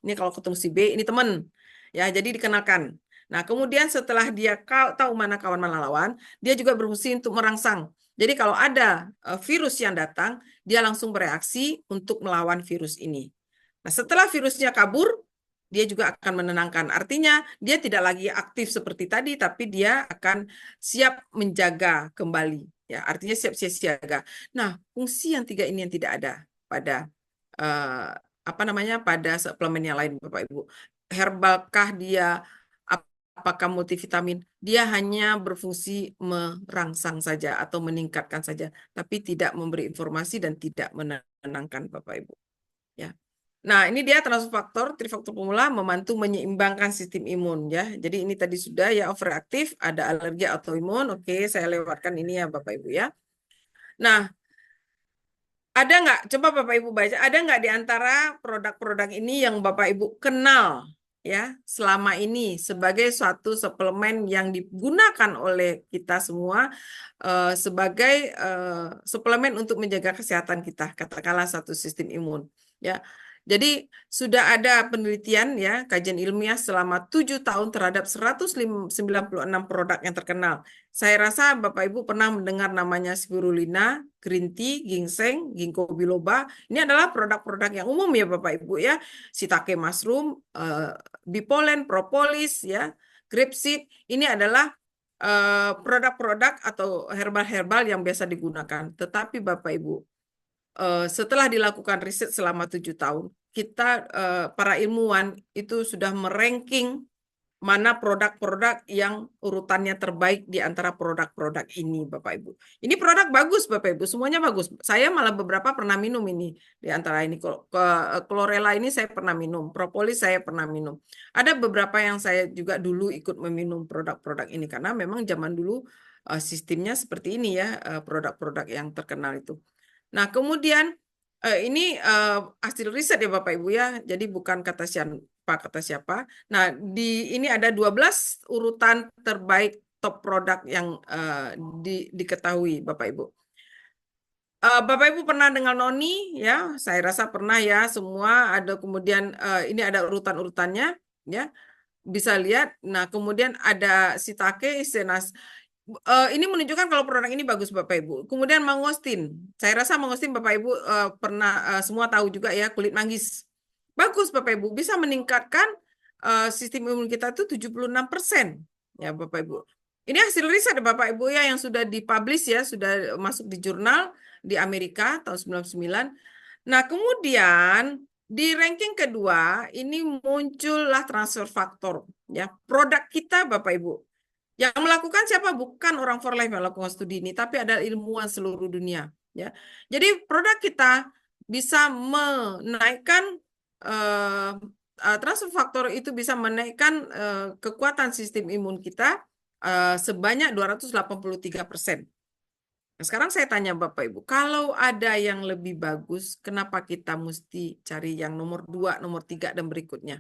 Ini kalau ketemu si B, ini teman. Ya, jadi dikenalkan. Nah, kemudian setelah dia tahu mana kawan mana lawan, dia juga berfungsi untuk merangsang. Jadi kalau ada virus yang datang, dia langsung bereaksi untuk melawan virus ini. Nah, setelah virusnya kabur, dia juga akan menenangkan. Artinya, dia tidak lagi aktif seperti tadi, tapi dia akan siap menjaga kembali. Ya, artinya siap siaga. Nah, fungsi yang 3 ini yang tidak ada pada pada suplemen yang lain, Bapak Ibu. Herbalkah dia apakah multivitamin, dia hanya berfungsi merangsang saja atau meningkatkan saja, tapi tidak memberi informasi dan tidak menenangkan Bapak Ibu. Ya. Nah, ini dia transfaktor, trifaktor pemula membantu menyeimbangkan sistem imun ya. Jadi ini tadi sudah ya overaktif, ada alergi autoimun. Oke, saya lewatkan ini ya Bapak Ibu ya. Nah, ada nggak? Coba Bapak Ibu baca. Ada nggak di antara produk-produk ini yang Bapak Ibu kenal ya selama ini sebagai suatu suplemen yang digunakan oleh kita semua sebagai suplemen untuk menjaga kesehatan kita, katakanlah satu sistem imun ya. Jadi sudah ada penelitian ya, kajian ilmiah selama 7 tahun terhadap 196 produk yang terkenal. Saya rasa Bapak Ibu pernah mendengar namanya spirulina, green tea, ginseng, ginkgo biloba. Ini adalah produk-produk yang umum ya Bapak Ibu ya. Shiitake mushroom, bipolen, propolis ya, grapeseed. Ini adalah produk-produk atau herbal-herbal yang biasa digunakan. Tetapi Bapak Ibu, setelah dilakukan riset selama 7 tahun, kita para ilmuwan itu sudah meranking mana produk-produk yang urutannya terbaik di antara produk-produk ini, Bapak Ibu. Ini produk bagus, Bapak Ibu, semuanya bagus. Saya malah beberapa pernah minum ini di antara ini. Chlorella ini saya pernah minum, propolis saya pernah minum. Ada beberapa yang saya juga dulu ikut meminum produk-produk ini karena memang zaman dulu sistemnya seperti ini ya, produk-produk yang terkenal itu. Nah, kemudian ini hasil riset ya Bapak Ibu ya. Jadi bukan kata siapa kata siapa. Nah, ini ada 12 urutan terbaik top produk yang diketahui Bapak Ibu. Bapak Ibu pernah dengar noni ya? Saya rasa pernah ya semua. Ada kemudian ini ada urutan-urutannya ya. Bisa lihat. Nah, kemudian ada shiitake, senas. Ini menunjukkan kalau produk ini bagus Bapak Ibu. Kemudian mangostin. Saya rasa mangostin Bapak Ibu pernah semua tahu juga ya, kulit manggis. Bagus Bapak Ibu, bisa meningkatkan sistem imun kita itu 76% ya Bapak Ibu. Ini hasil riset Bapak Ibu ya yang sudah dipublish ya, sudah masuk di jurnal di Amerika tahun 99. Nah, kemudian di ranking kedua ini muncullah transfer faktor ya. Produk kita Bapak Ibu. Yang melakukan siapa? Bukan orang for life yang melakukan studi ini, tapi ada ilmuwan seluruh dunia. Ya, jadi produk kita bisa menaikkan transfer faktor itu bisa menaikkan kekuatan sistem imun kita sebanyak 283%. Nah, sekarang saya tanya Bapak Ibu, kalau ada yang lebih bagus, kenapa kita mesti cari yang nomor 2, nomor 3, dan berikutnya?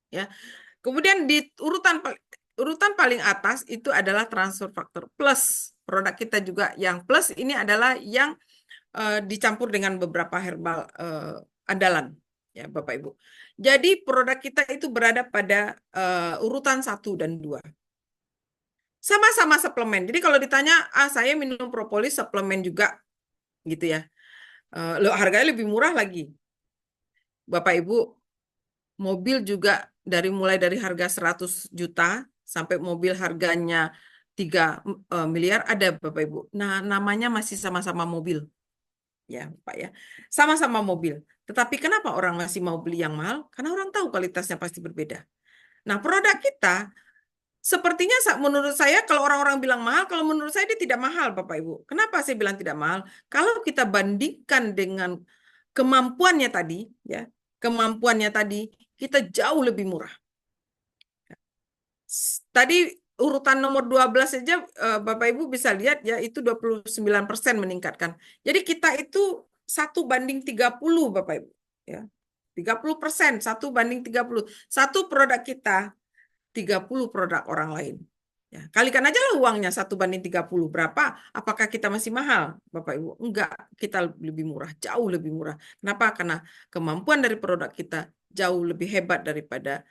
Ya, kemudian di urutan paling atas itu adalah transfer faktor plus. Produk kita juga yang plus ini adalah yang dicampur dengan beberapa herbal andalan ya Bapak Ibu. Jadi produk kita itu berada pada urutan 1 dan 2. Sama-sama suplemen. Jadi kalau ditanya, saya minum propolis suplemen juga gitu ya. Harganya lebih murah lagi. Bapak Ibu, mobil juga mulai dari harga 100 juta sampai mobil harganya 3 miliar ada Bapak Ibu. Nah, namanya masih sama-sama mobil. Ya, Pak ya. Sama-sama mobil. Tetapi kenapa orang masih mau beli yang mahal? Karena orang tahu kualitasnya pasti berbeda. Nah, produk kita sepertinya menurut saya kalau orang-orang bilang mahal, kalau menurut saya dia tidak mahal Bapak Ibu. Kenapa saya bilang tidak mahal? Kalau kita bandingkan dengan kemampuannya tadi, ya, kemampuannya tadi, kita jauh lebih murah. Tadi urutan nomor 12 saja Bapak Ibu bisa lihat ya itu 29% meningkatkan. Jadi kita itu 1:30 Bapak Ibu. Ya. 30%, 1:30. Satu produk kita, 30 produk orang lain. Ya, kalikan aja lah uangnya 1:30. Berapa? Apakah kita masih mahal, Bapak Ibu? Enggak, kita lebih murah, jauh lebih murah. Kenapa? Karena kemampuan dari produk kita jauh lebih hebat daripada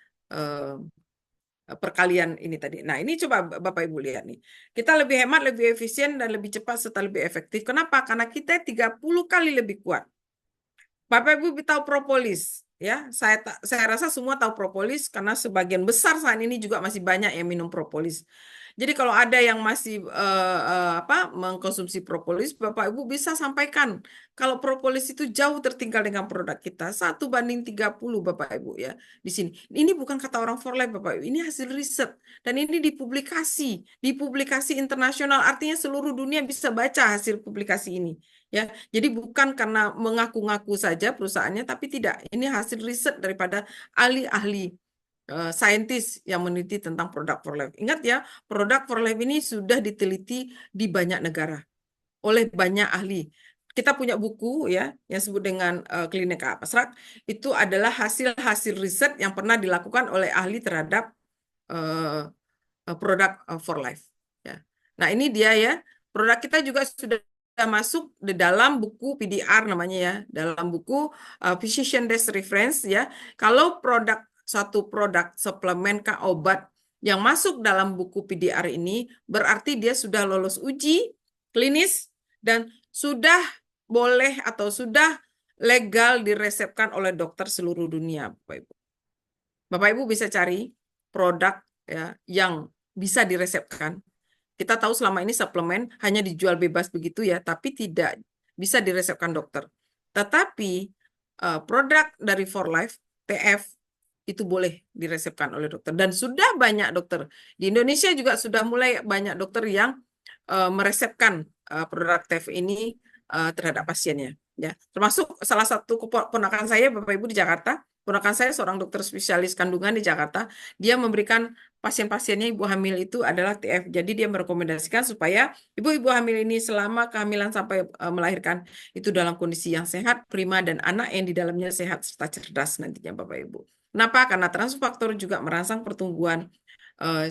perkalian ini tadi. Nah, ini coba Bapak Ibu lihat nih. Kita lebih hemat, lebih efisien, dan lebih cepat serta lebih efektif. Kenapa? Karena kita 30 kali lebih kuat. Bapak Ibu tahu propolis. Ya, saya rasa semua tahu propolis karena sebagian besar saat ini juga masih banyak yang minum propolis. Jadi kalau ada yang masih mengkonsumsi propolis, Bapak Ibu bisa sampaikan kalau propolis itu jauh tertinggal dengan produk kita, 1:30 Bapak Ibu ya di sini. Ini bukan kata orang for life Bapak Ibu, ini hasil riset dan ini di publikasi internasional, artinya seluruh dunia bisa baca hasil publikasi ini. Ya, jadi bukan karena mengaku-ngaku saja perusahaannya, tapi tidak. Ini hasil riset daripada ahli-ahli saintis yang meneliti tentang produk for life. Ingat ya, produk for life ini sudah diteliti di banyak negara oleh banyak ahli. Kita punya buku ya yang disebut dengan klinik abstrak, itu adalah hasil-hasil riset yang pernah dilakukan oleh ahli terhadap uh, produk for life. Ya. Nah ini dia ya, produk kita juga sudah masuk di dalam buku PDR namanya ya, dalam buku Physician Desk Reference ya. Kalau suatu produk suplemen kah obat yang masuk dalam buku PDR ini berarti dia sudah lolos uji klinis dan sudah boleh atau sudah legal diresepkan oleh dokter seluruh dunia, Bapak Ibu. Bapak Ibu bisa cari produk ya yang bisa diresepkan. Kita tahu selama ini suplemen hanya dijual bebas begitu ya, tapi tidak bisa diresepkan dokter. Tetapi produk dari For Life, TF, itu boleh diresepkan oleh dokter. Dan sudah banyak dokter. Di Indonesia juga sudah mulai banyak dokter yang meresepkan produk TF ini terhadap pasiennya. Ya, termasuk salah satu keponakan saya, Bapak Ibu di Jakarta, ponakan saya seorang dokter spesialis kandungan di Jakarta, dia memberikan pasien-pasiennya ibu hamil itu adalah TF. Jadi dia merekomendasikan supaya ibu-ibu hamil ini selama kehamilan sampai melahirkan itu dalam kondisi yang sehat, prima, dan anak yang di dalamnya sehat serta cerdas nantinya Bapak Ibu. Kenapa? Karena transfaktor juga merangsang pertumbuhan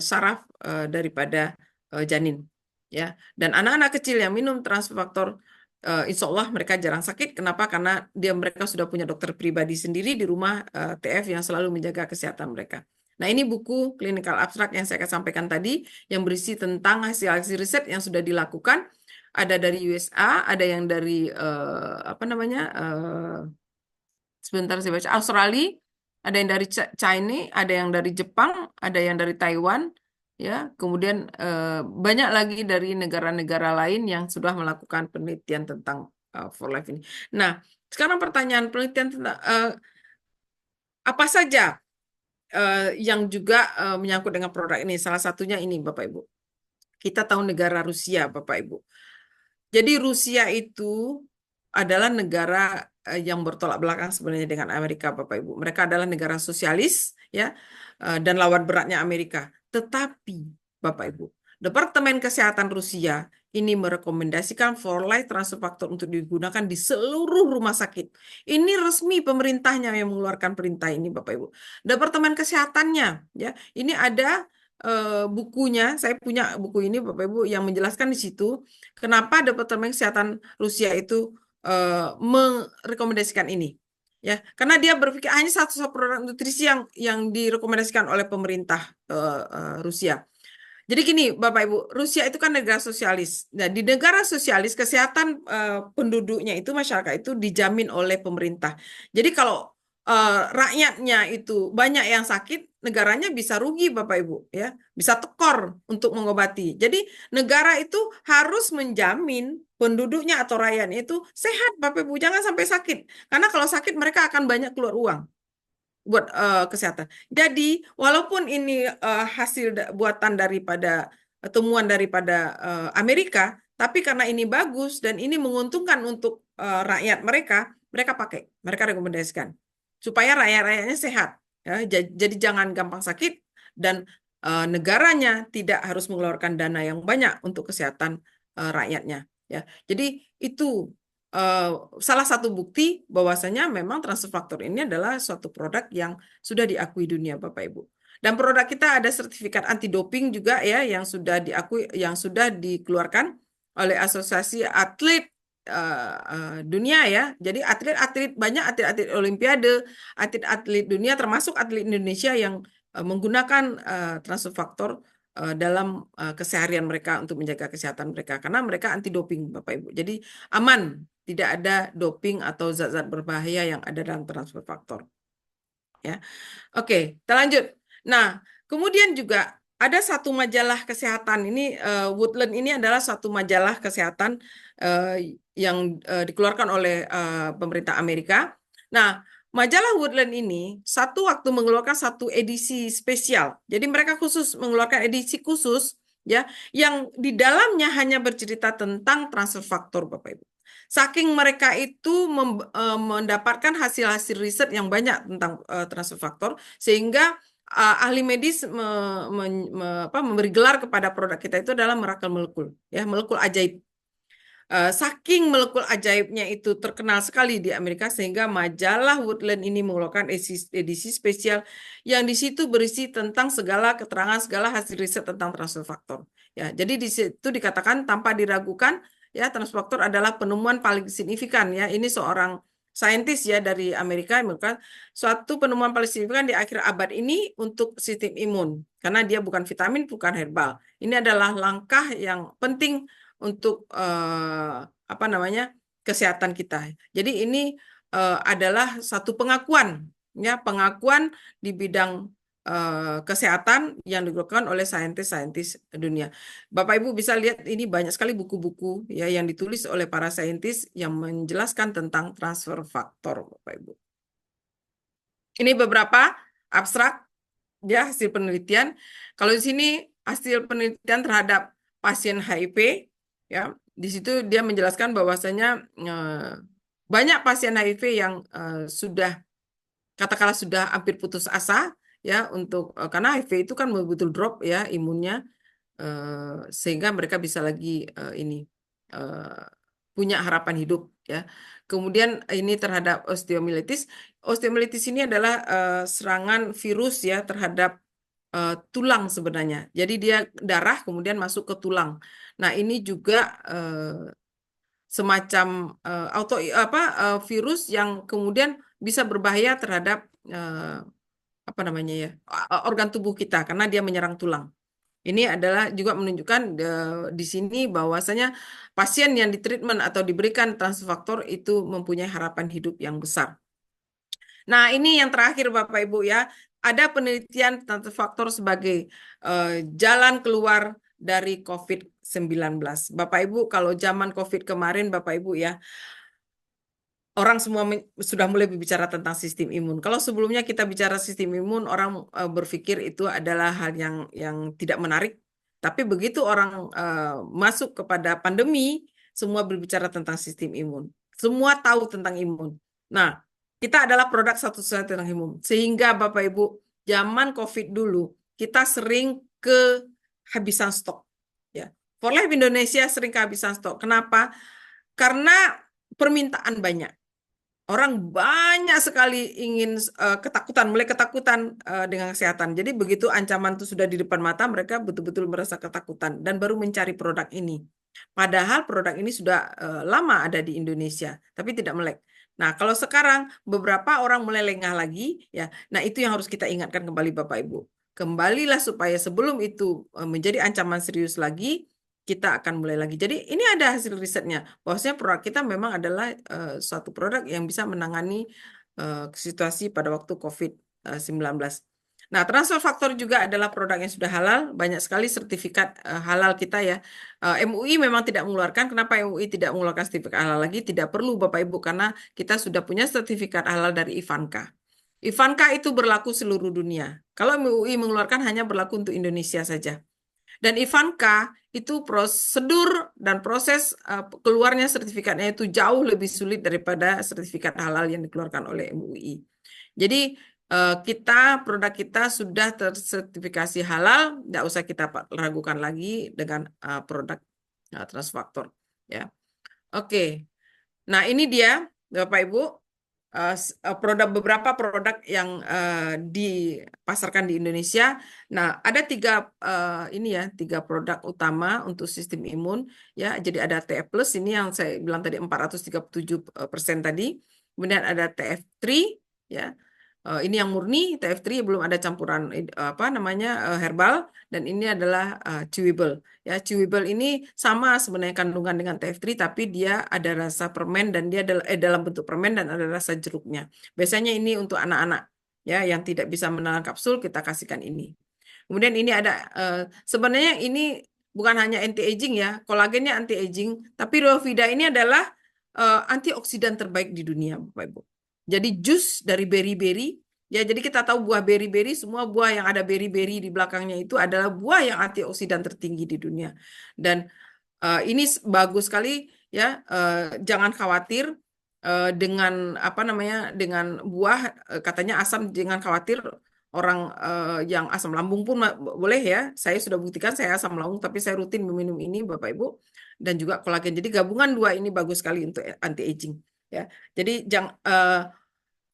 saraf daripada janin. Ya, dan anak-anak kecil yang minum transfaktor insya Allah mereka jarang sakit. Kenapa? Karena mereka sudah punya dokter pribadi sendiri di rumah TF yang selalu menjaga kesehatan mereka. Nah, ini buku clinical abstract yang saya akan sampaikan tadi yang berisi tentang hasil-hasil riset yang sudah dilakukan. Ada dari USA, ada yang dari sebentar saya baca, Australia, ada yang dari China, ada yang dari Jepang, ada yang dari Taiwan, ya. Kemudian banyak lagi dari negara-negara lain yang sudah melakukan penelitian tentang for life ini. Nah, sekarang pertanyaan penelitian tentang apa saja yang juga menyangkut dengan produk ini. Salah satunya ini, Bapak Ibu. Kita tahu negara Rusia, Bapak Ibu. Jadi Rusia itu adalah negara yang bertolak belakang sebenarnya dengan Amerika, Bapak Ibu. Mereka adalah negara sosialis, ya, dan lawan beratnya Amerika. Tetapi, Bapak Ibu, Departemen Kesehatan Rusia ini merekomendasikan For Life transfer factor untuk digunakan di seluruh rumah sakit. Ini resmi pemerintahnya yang mengeluarkan perintah ini, Bapak Ibu. Departemen Kesehatannya, ya, ini ada bukunya. Saya punya buku ini, Bapak Ibu, yang menjelaskan di situ kenapa Departemen Kesehatan Rusia itu merekomendasikan ini. Ya, karena dia berpikir hanya satu produk nutrisi yang direkomendasikan oleh pemerintah Rusia. Jadi gini, Bapak Ibu, Rusia itu kan negara sosialis. Nah, di negara sosialis kesehatan penduduknya itu masyarakat itu dijamin oleh pemerintah. Jadi kalau rakyatnya itu banyak yang sakit, negaranya bisa rugi Bapak Ibu ya, bisa tekor untuk mengobati. Jadi negara itu harus menjamin penduduknya atau rakyatnya itu sehat Bapak Ibu, jangan sampai sakit. Karena kalau sakit mereka akan banyak keluar uang buat kesehatan. Jadi walaupun ini hasil buatan daripada temuan daripada Amerika, tapi karena ini bagus dan ini menguntungkan untuk rakyat mereka, mereka pakai, mereka rekomendasikan supaya rakyat-rakyatnya sehat. Ya, jadi jangan gampang sakit dan negaranya tidak harus mengeluarkan dana yang banyak untuk kesehatan rakyatnya. Ya, jadi itu salah satu bukti bahwasanya memang transfer faktor ini adalah suatu produk yang sudah diakui dunia, Bapak Ibu. Dan produk kita ada sertifikat anti doping juga ya yang sudah diakui, yang sudah dikeluarkan oleh Asosiasi Atlet Dunia ya. Jadi banyak atlet-atlet Olimpiade, atlet-atlet dunia termasuk atlet Indonesia yang menggunakan transfer faktor dalam keseharian mereka untuk menjaga kesehatan mereka karena mereka anti doping Bapak Ibu. Jadi aman, tidak ada doping atau zat-zat berbahaya yang ada dalam transfer faktor. Ya. Oke, kita lanjut. Nah, kemudian juga ada satu majalah kesehatan ini, Woodland ini adalah satu majalah kesehatan yang dikeluarkan oleh pemerintah Amerika. Nah, majalah Woodland ini satu waktu mengeluarkan satu edisi spesial. Jadi mereka khusus mengeluarkan edisi khusus ya, yang di dalamnya hanya bercerita tentang transfer faktor, Bapak Ibu. Saking mereka itu mendapatkan hasil-hasil riset yang banyak tentang transfer faktor, sehingga ahli medis memberi gelar kepada produk kita itu adalah miracle molekul, ya, molekul ajaib. Saking molekul ajaibnya itu terkenal sekali di Amerika, sehingga majalah Woodland ini mengeluarkan edisi spesial yang di situ berisi tentang segala keterangan, segala hasil riset tentang transfer faktor. Ya, jadi di situ dikatakan tanpa diragukan, ya, transfer faktor adalah penemuan paling signifikan. Ya, ini seorang saintis ya dari Amerika melakukan suatu penemuan paling signifikan di akhir abad ini untuk sistem imun, karena dia bukan vitamin, bukan herbal. Ini adalah langkah yang penting untuk apa namanya, kesehatan kita. Jadi ini adalah satu pengakuan, ya, pengakuan di bidang kesehatan yang dilakukan oleh saintis-saintis dunia. Bapak Ibu bisa lihat ini banyak sekali buku-buku ya yang ditulis oleh para saintis yang menjelaskan tentang transfer faktor, Bapak Ibu. Ini beberapa abstrak ya hasil penelitian. Kalau di sini hasil penelitian terhadap pasien HIV, ya, di situ dia menjelaskan bahwasanya banyak pasien HIV yang sudah katakanlah sudah hampir putus asa ya untuk karena HIV itu kan betul drop ya imunnya, sehingga mereka bisa lagi ini punya harapan hidup ya. Kemudian ini terhadap osteomyelitis. Osteomyelitis ini adalah serangan virus ya terhadap tulang sebenarnya. Jadi dia darah kemudian masuk ke tulang. Nah, ini juga semacam virus yang kemudian bisa berbahaya terhadap apa namanya ya organ tubuh kita karena dia menyerang tulang. Ini adalah juga menunjukkan di sini bahwasanya pasien yang ditreatment atau diberikan transfer faktor itu mempunyai harapan hidup yang besar. Nah, ini yang terakhir Bapak Ibu ya. Ada penelitian transfer faktor sebagai jalan keluar dari COVID-19. Bapak Ibu, kalau zaman COVID kemarin Bapak Ibu ya, orang semua sudah mulai berbicara tentang sistem imun. Kalau sebelumnya kita bicara sistem imun, orang berpikir itu adalah hal yang tidak menarik. Tapi begitu orang masuk kepada pandemi, semua berbicara tentang sistem imun. Semua tahu tentang imun. Nah, kita adalah produk satu-satunya tentang imun. Sehingga Bapak Ibu, zaman COVID dulu, kita sering kehabisan stok. Ya. For Life Indonesia sering kehabisan stok. Kenapa? Karena permintaan banyak. Orang banyak sekali ingin ketakutan, mulai ketakutan dengan kesehatan. Jadi begitu ancaman itu sudah di depan mata, mereka betul-betul merasa ketakutan dan baru mencari produk ini. Padahal produk ini sudah lama ada di Indonesia, tapi tidak melek. Nah, kalau sekarang beberapa orang mulai lengah lagi, ya. Nah, itu yang harus kita ingatkan kembali Bapak Ibu. Kembalilah supaya sebelum itu menjadi ancaman serius lagi, kita akan mulai lagi. Jadi ini ada hasil risetnya, bahwasanya produk kita memang adalah suatu produk yang bisa menangani situasi pada waktu COVID-19. Nah, transfer faktor juga adalah produk yang sudah halal, banyak sekali sertifikat halal kita ya. MUI memang tidak mengeluarkan, kenapa MUI tidak mengeluarkan sertifikat halal lagi? Tidak perlu Bapak Ibu, karena kita sudah punya sertifikat halal dari Ivanka. Ivanka itu berlaku seluruh dunia. Kalau MUI mengeluarkan hanya berlaku untuk Indonesia saja. Dan Ivanka itu prosedur dan proses keluarnya sertifikatnya itu jauh lebih sulit daripada sertifikat halal yang dikeluarkan oleh MUI. Jadi produk kita sudah tersertifikasi halal, tidak usah kita ragukan lagi dengan produk Transfaktor. Ya, oke. Nah ini dia Bapak Ibu. Beberapa produk yang dipasarkan di Indonesia. Nah, ada tiga produk utama untuk sistem imun ya. Jadi ada TF Plus ini yang saya bilang tadi 437% tadi. Kemudian ada TF3 ya. Ini yang murni TF3 belum ada campuran herbal, dan ini adalah chewable. Ya, chewable ini sama sebenarnya kandungan dengan TF3 tapi dia ada rasa permen dan dia dalam bentuk permen dan ada rasa jeruknya. Biasanya ini untuk anak-anak ya yang tidak bisa menelan kapsul, kita kasihkan ini. Kemudian ini ada sebenarnya ini bukan hanya anti aging ya, kolagennya anti aging, tapi Rofida ini adalah antioksidan terbaik di dunia, Bapak Ibu. Jadi jus dari berry-berry, ya jadi kita tahu buah berry-berry, semua buah yang ada berry-berry di belakangnya itu adalah buah yang antioksidan tertinggi di dunia. Dan ini bagus sekali ya, jangan khawatir dengan apa namanya dengan buah katanya asam, jangan khawatir orang yang asam lambung pun boleh ya. Saya sudah buktikan saya asam lambung tapi saya rutin meminum ini Bapak Ibu dan juga kolagen. Jadi gabungan dua ini bagus sekali untuk anti aging ya. Jadi jangan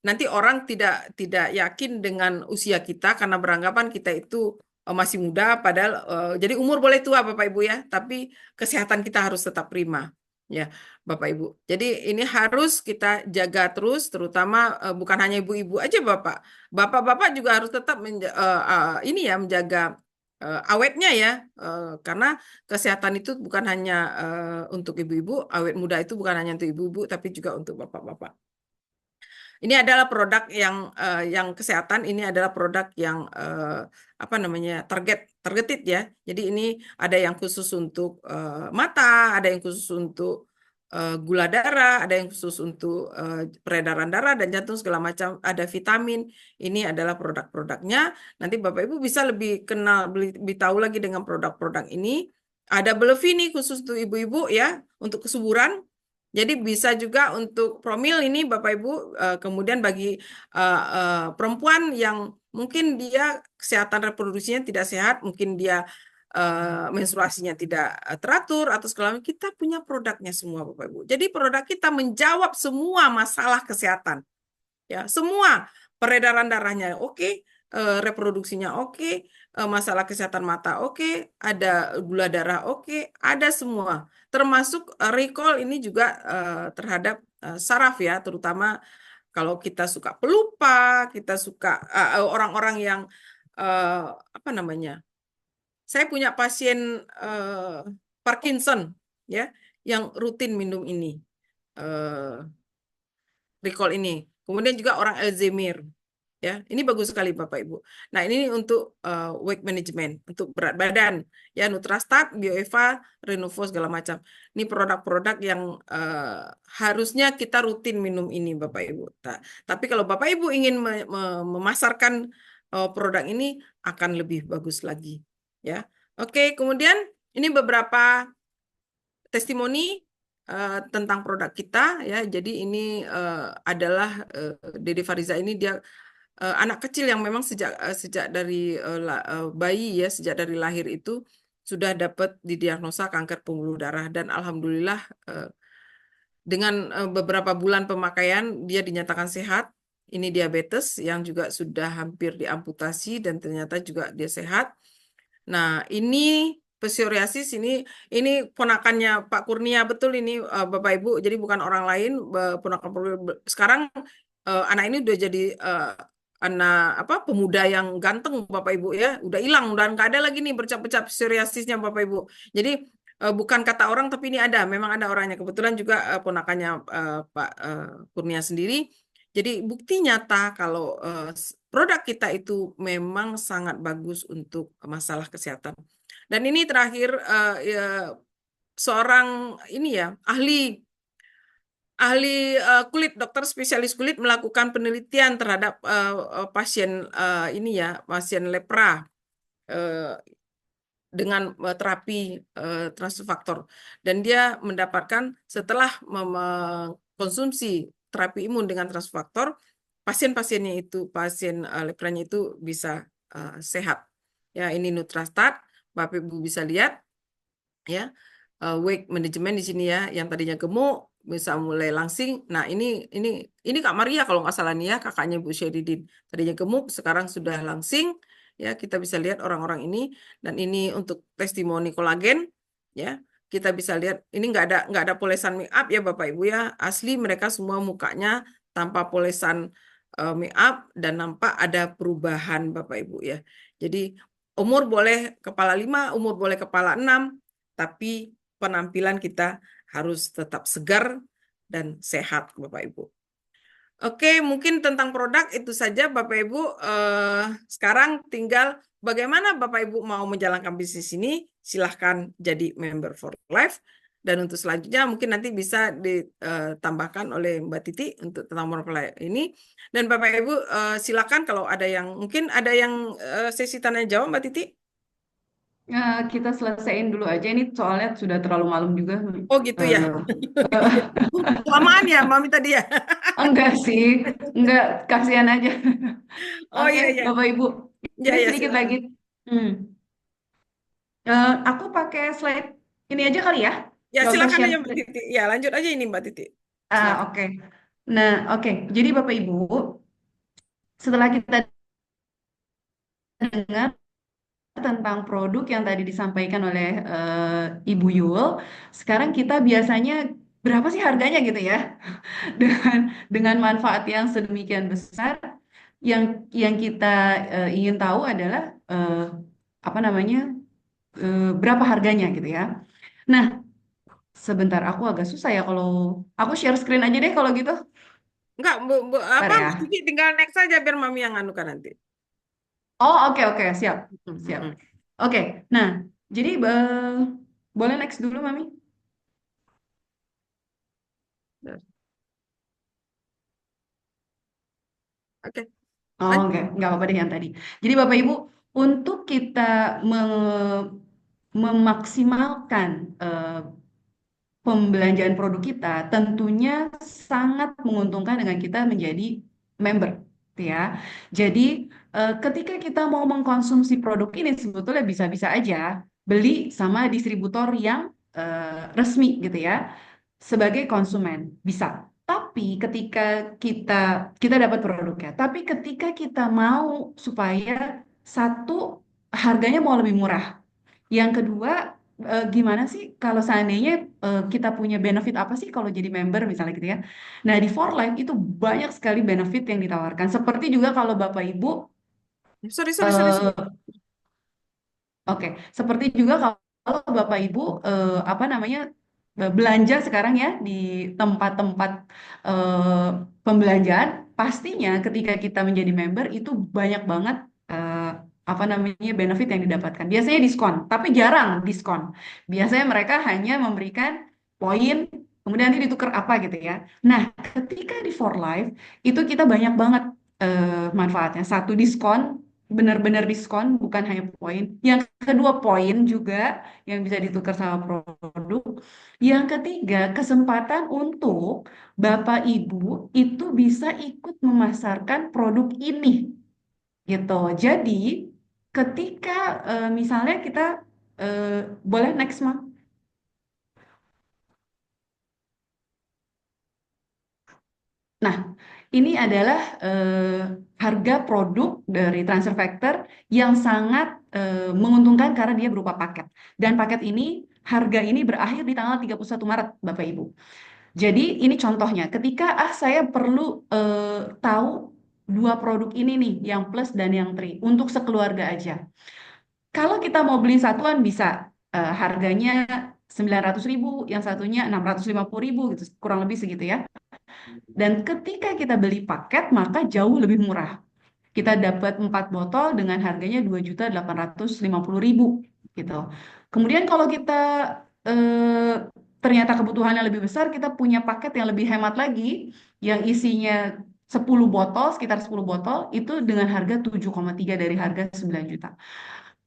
nanti orang tidak yakin dengan usia kita karena beranggapan kita itu masih muda padahal jadi umur boleh tua Bapak Ibu ya, tapi kesehatan kita harus tetap prima ya Bapak Ibu. Jadi ini harus kita jaga terus terutama bukan hanya ibu-ibu aja Bapak. Bapak-bapak juga harus tetap ini ya menjaga awetnya ya karena kesehatan itu bukan hanya untuk ibu-ibu, awet muda itu bukan hanya untuk ibu-ibu tapi juga untuk bapak-bapak. Ini adalah produk yang kesehatan. Ini adalah produk yang apa namanya targeted ya. Jadi ini ada yang khusus untuk mata, ada yang khusus untuk gula darah, ada yang khusus untuk peredaran darah dan jantung segala macam. Ada vitamin. Ini adalah produk-produknya. Nanti Bapak Ibu bisa lebih kenal, lebih tahu lagi dengan produk-produk ini. Ada Belevini khusus untuk ibu-ibu ya, untuk kesuburan. Jadi bisa juga untuk promil ini Bapak Ibu, kemudian bagi perempuan yang mungkin dia kesehatan reproduksinya tidak sehat, mungkin dia menstruasinya tidak teratur atau segala macam, kita punya produknya semua Bapak Ibu. Jadi produk kita menjawab semua masalah kesehatan. Ya, semua peredaran darahnya oke, reproduksinya oke, masalah kesehatan mata oke, ada gula darah oke, ada semua. Termasuk recall ini juga terhadap saraf ya, terutama kalau kita suka pelupa, kita suka orang-orang yang apa namanya? Saya punya pasien Parkinson ya, yang rutin minum ini. Recall ini. Kemudian juga orang Alzheimer. Ya, ini bagus sekali Bapak Ibu. Nah, ini untuk weight management, untuk berat badan. Ya, Nutrastat, Bioeva, Renovo segala macam. Ini produk-produk yang harusnya kita rutin minum ini Bapak Ibu. Tapi kalau Bapak Ibu ingin memasarkan produk ini akan lebih bagus lagi. Ya. Oke, kemudian ini beberapa testimoni tentang produk kita ya. Jadi ini adalah Dede Fariza ini dia anak kecil yang memang sejak dari bayi ya, sejak dari lahir itu sudah dapat didiagnosa kanker pembuluh darah dan alhamdulillah dengan beberapa bulan pemakaian dia dinyatakan sehat. Ini diabetes yang juga sudah hampir diamputasi dan ternyata juga dia sehat. Nah, ini psoriasis ini ponakannya Pak Kurnia betul ini Bapak Ibu. Jadi bukan orang lain ponakan sekarang anak ini udah jadi anak apa pemuda yang ganteng Bapak Ibu ya, udah hilang udah nggak ada lagi nih bercak-bercak psoriasisnya Bapak Ibu. Jadi bukan kata orang tapi ini ada, memang ada orangnya. Kebetulan juga ponakannya Pak Kurnia sendiri. Jadi bukti nyata kalau produk kita itu memang sangat bagus untuk masalah kesehatan. Dan ini terakhir ya, seorang ini ya ahli kulit, dokter spesialis kulit melakukan penelitian terhadap pasien ini ya, pasien lepra dengan terapi transfaktor. Dan dia mendapatkan setelah mengkonsumsi terapi imun dengan transfaktor, pasien-pasiennya itu, pasien lepranya itu bisa sehat. Ya, ini Nutrastat, Bapak Ibu bisa lihat ya. Weight management di sini ya, yang tadinya gemuk bisa mulai langsing. Nah, ini Kak Maria kalau nggak salah nih ya, kakaknya Bu Syeridin. Tadinya gemuk, sekarang sudah langsing. Ya, kita bisa lihat orang-orang ini dan ini untuk testimoni kolagen ya. Kita bisa lihat ini nggak ada polesan make up ya Bapak Ibu ya. Asli mereka semua mukanya tanpa polesan make up dan nampak ada perubahan Bapak Ibu ya. Jadi umur boleh kepala 5, umur boleh kepala 6, tapi penampilan kita harus tetap segar dan sehat Bapak Ibu. Oke, mungkin tentang produk itu saja Bapak Ibu. Sekarang tinggal bagaimana Bapak Ibu mau menjalankan bisnis ini, silahkan jadi member for life. Dan untuk selanjutnya mungkin nanti bisa ditambahkan oleh Mbak Titi untuk tentang monopoly ini. Dan Bapak Ibu silakan kalau ada yang mungkin ada yang sesi tanya jawab Mbak Titi. Kita selesaiin dulu aja ini soalnya sudah terlalu malam juga. Oh gitu ya. Eh, Iya. Kelamaan ya Mami tadi ya. enggak sih, enggak kasihan aja. Oh Oke, iya iya. Bapak Ibu, Ya ini ya sedikit lagi. silakan. Hmm. Aku pakai slide ini aja kali ya, Ya nggak usah silakan share aja Mbak screen. Titi. Ya lanjut aja ini Mbak Titi. Silakan. Oke. Nah, oke. Jadi Bapak Ibu, setelah kita dengar tentang produk yang tadi disampaikan oleh Ibu Yul, sekarang kita biasanya berapa sih harganya gitu ya? Dengan manfaat yang sedemikian besar, yang kita ingin tahu adalah apa namanya berapa harganya gitu ya. Nah, sebentar aku agak susah ya kalau aku share screen aja deh kalau gitu. Enggak, Bentar apa Mbak ya. Titi tinggal next saja biar Mami yang anukan nanti. Oh, oke oke, siap. Mm, Siap. mm, Oke. Nah, jadi boleh next dulu, Mami? mm. Oke, Oh, lanjut. nggak apa-apa deh yang tadi. Jadi Bapak Ibu, untuk kita memaksimalkan pembelanjaan produk kita, tentunya sangat menguntungkan dengan kita menjadi member, gitu ya. Jadi ketika kita mau mengkonsumsi produk ini sebetulnya bisa-bisa aja beli sama distributor yang resmi, gitu ya, sebagai konsumen bisa. Tapi ketika kita kita dapat produknya, tapi ketika kita mau supaya satu harganya mau lebih murah, yang kedua, gimana sih kalau seandainya kita punya benefit apa sih kalau jadi member misalnya gitu ya. Nah, di For Life itu banyak sekali benefit yang ditawarkan. Seperti juga kalau Bapak Ibu Sorry, sorry, sorry, sorry. eh, Oke, seperti juga kalau Bapak Ibu apa namanya belanja sekarang ya di tempat-tempat eh, pembelanjaan, pastinya ketika kita menjadi member itu banyak banget eh, apa namanya benefit yang didapatkan. Biasanya diskon, tapi jarang diskon. Biasanya mereka hanya memberikan poin, kemudian nanti ditukar apa gitu ya. Nah, ketika di For Life itu kita banyak banget manfaatnya. Satu diskon, benar-benar diskon, bukan hanya poin. Yang kedua poin juga yang bisa ditukar sama produk. Yang ketiga, kesempatan untuk Bapak Ibu itu bisa ikut memasarkan produk ini gitu. Jadi ketika misalnya kita eh, boleh next Mam. Nah, ini adalah harga produk dari transfer factor yang sangat menguntungkan karena dia berupa paket. Dan paket ini, harga ini berakhir di tanggal 31 Maret, Bapak Ibu. Jadi ini contohnya, ketika saya perlu tahu dua produk ini nih, yang plus dan yang tri, untuk sekeluarga aja. Kalau kita mau beli satuan bisa harganya 900.000, yang satunya 650.000 gitu, kurang lebih segitu ya. Dan ketika kita beli paket, maka jauh lebih murah. Kita dapat 4 botol dengan harganya 2.850.000 gitu. Kemudian kalau kita eh, ternyata kebutuhannya lebih besar, kita punya paket yang lebih hemat lagi, yang isinya 10 botol, sekitar 10 botol, itu dengan harga 7,3 dari harga 9 juta.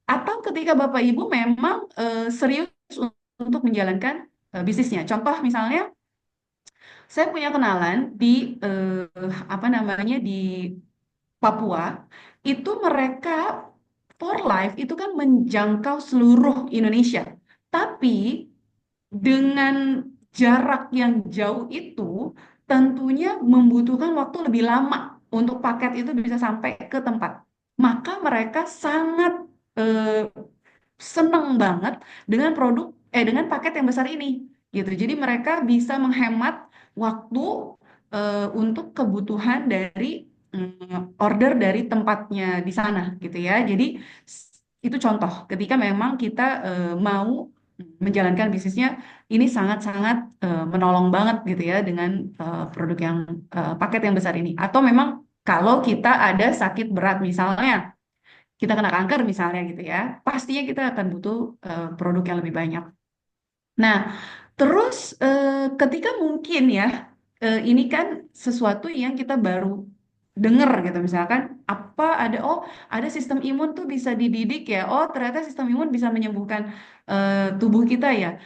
Atau ketika Bapak Ibu memang serius untuk menjalankan bisnisnya. Contoh misalnya, saya punya kenalan di apa namanya di Papua, itu mereka for life itu kan menjangkau seluruh Indonesia. Tapi dengan jarak yang jauh itu tentunya membutuhkan waktu lebih lama untuk paket itu bisa sampai ke tempat. Maka mereka sangat eh, seneng banget dengan dengan paket yang besar ini gitu. Jadi mereka bisa menghemat waktu untuk kebutuhan dari order dari tempatnya di sana gitu ya. Jadi itu contoh ketika memang kita mau menjalankan bisnisnya ini sangat-sangat menolong banget gitu ya dengan produk yang paket yang besar ini. Atau memang kalau kita ada sakit berat misalnya kita kena kanker misalnya gitu ya, pastinya kita akan butuh produk yang lebih banyak. Nah, terus ketika mungkin ya, ini kan sesuatu yang kita baru dengar gitu, misalkan ada sistem imun tuh bisa dididik ya, oh ternyata sistem imun bisa menyembuhkan tubuh kita ya.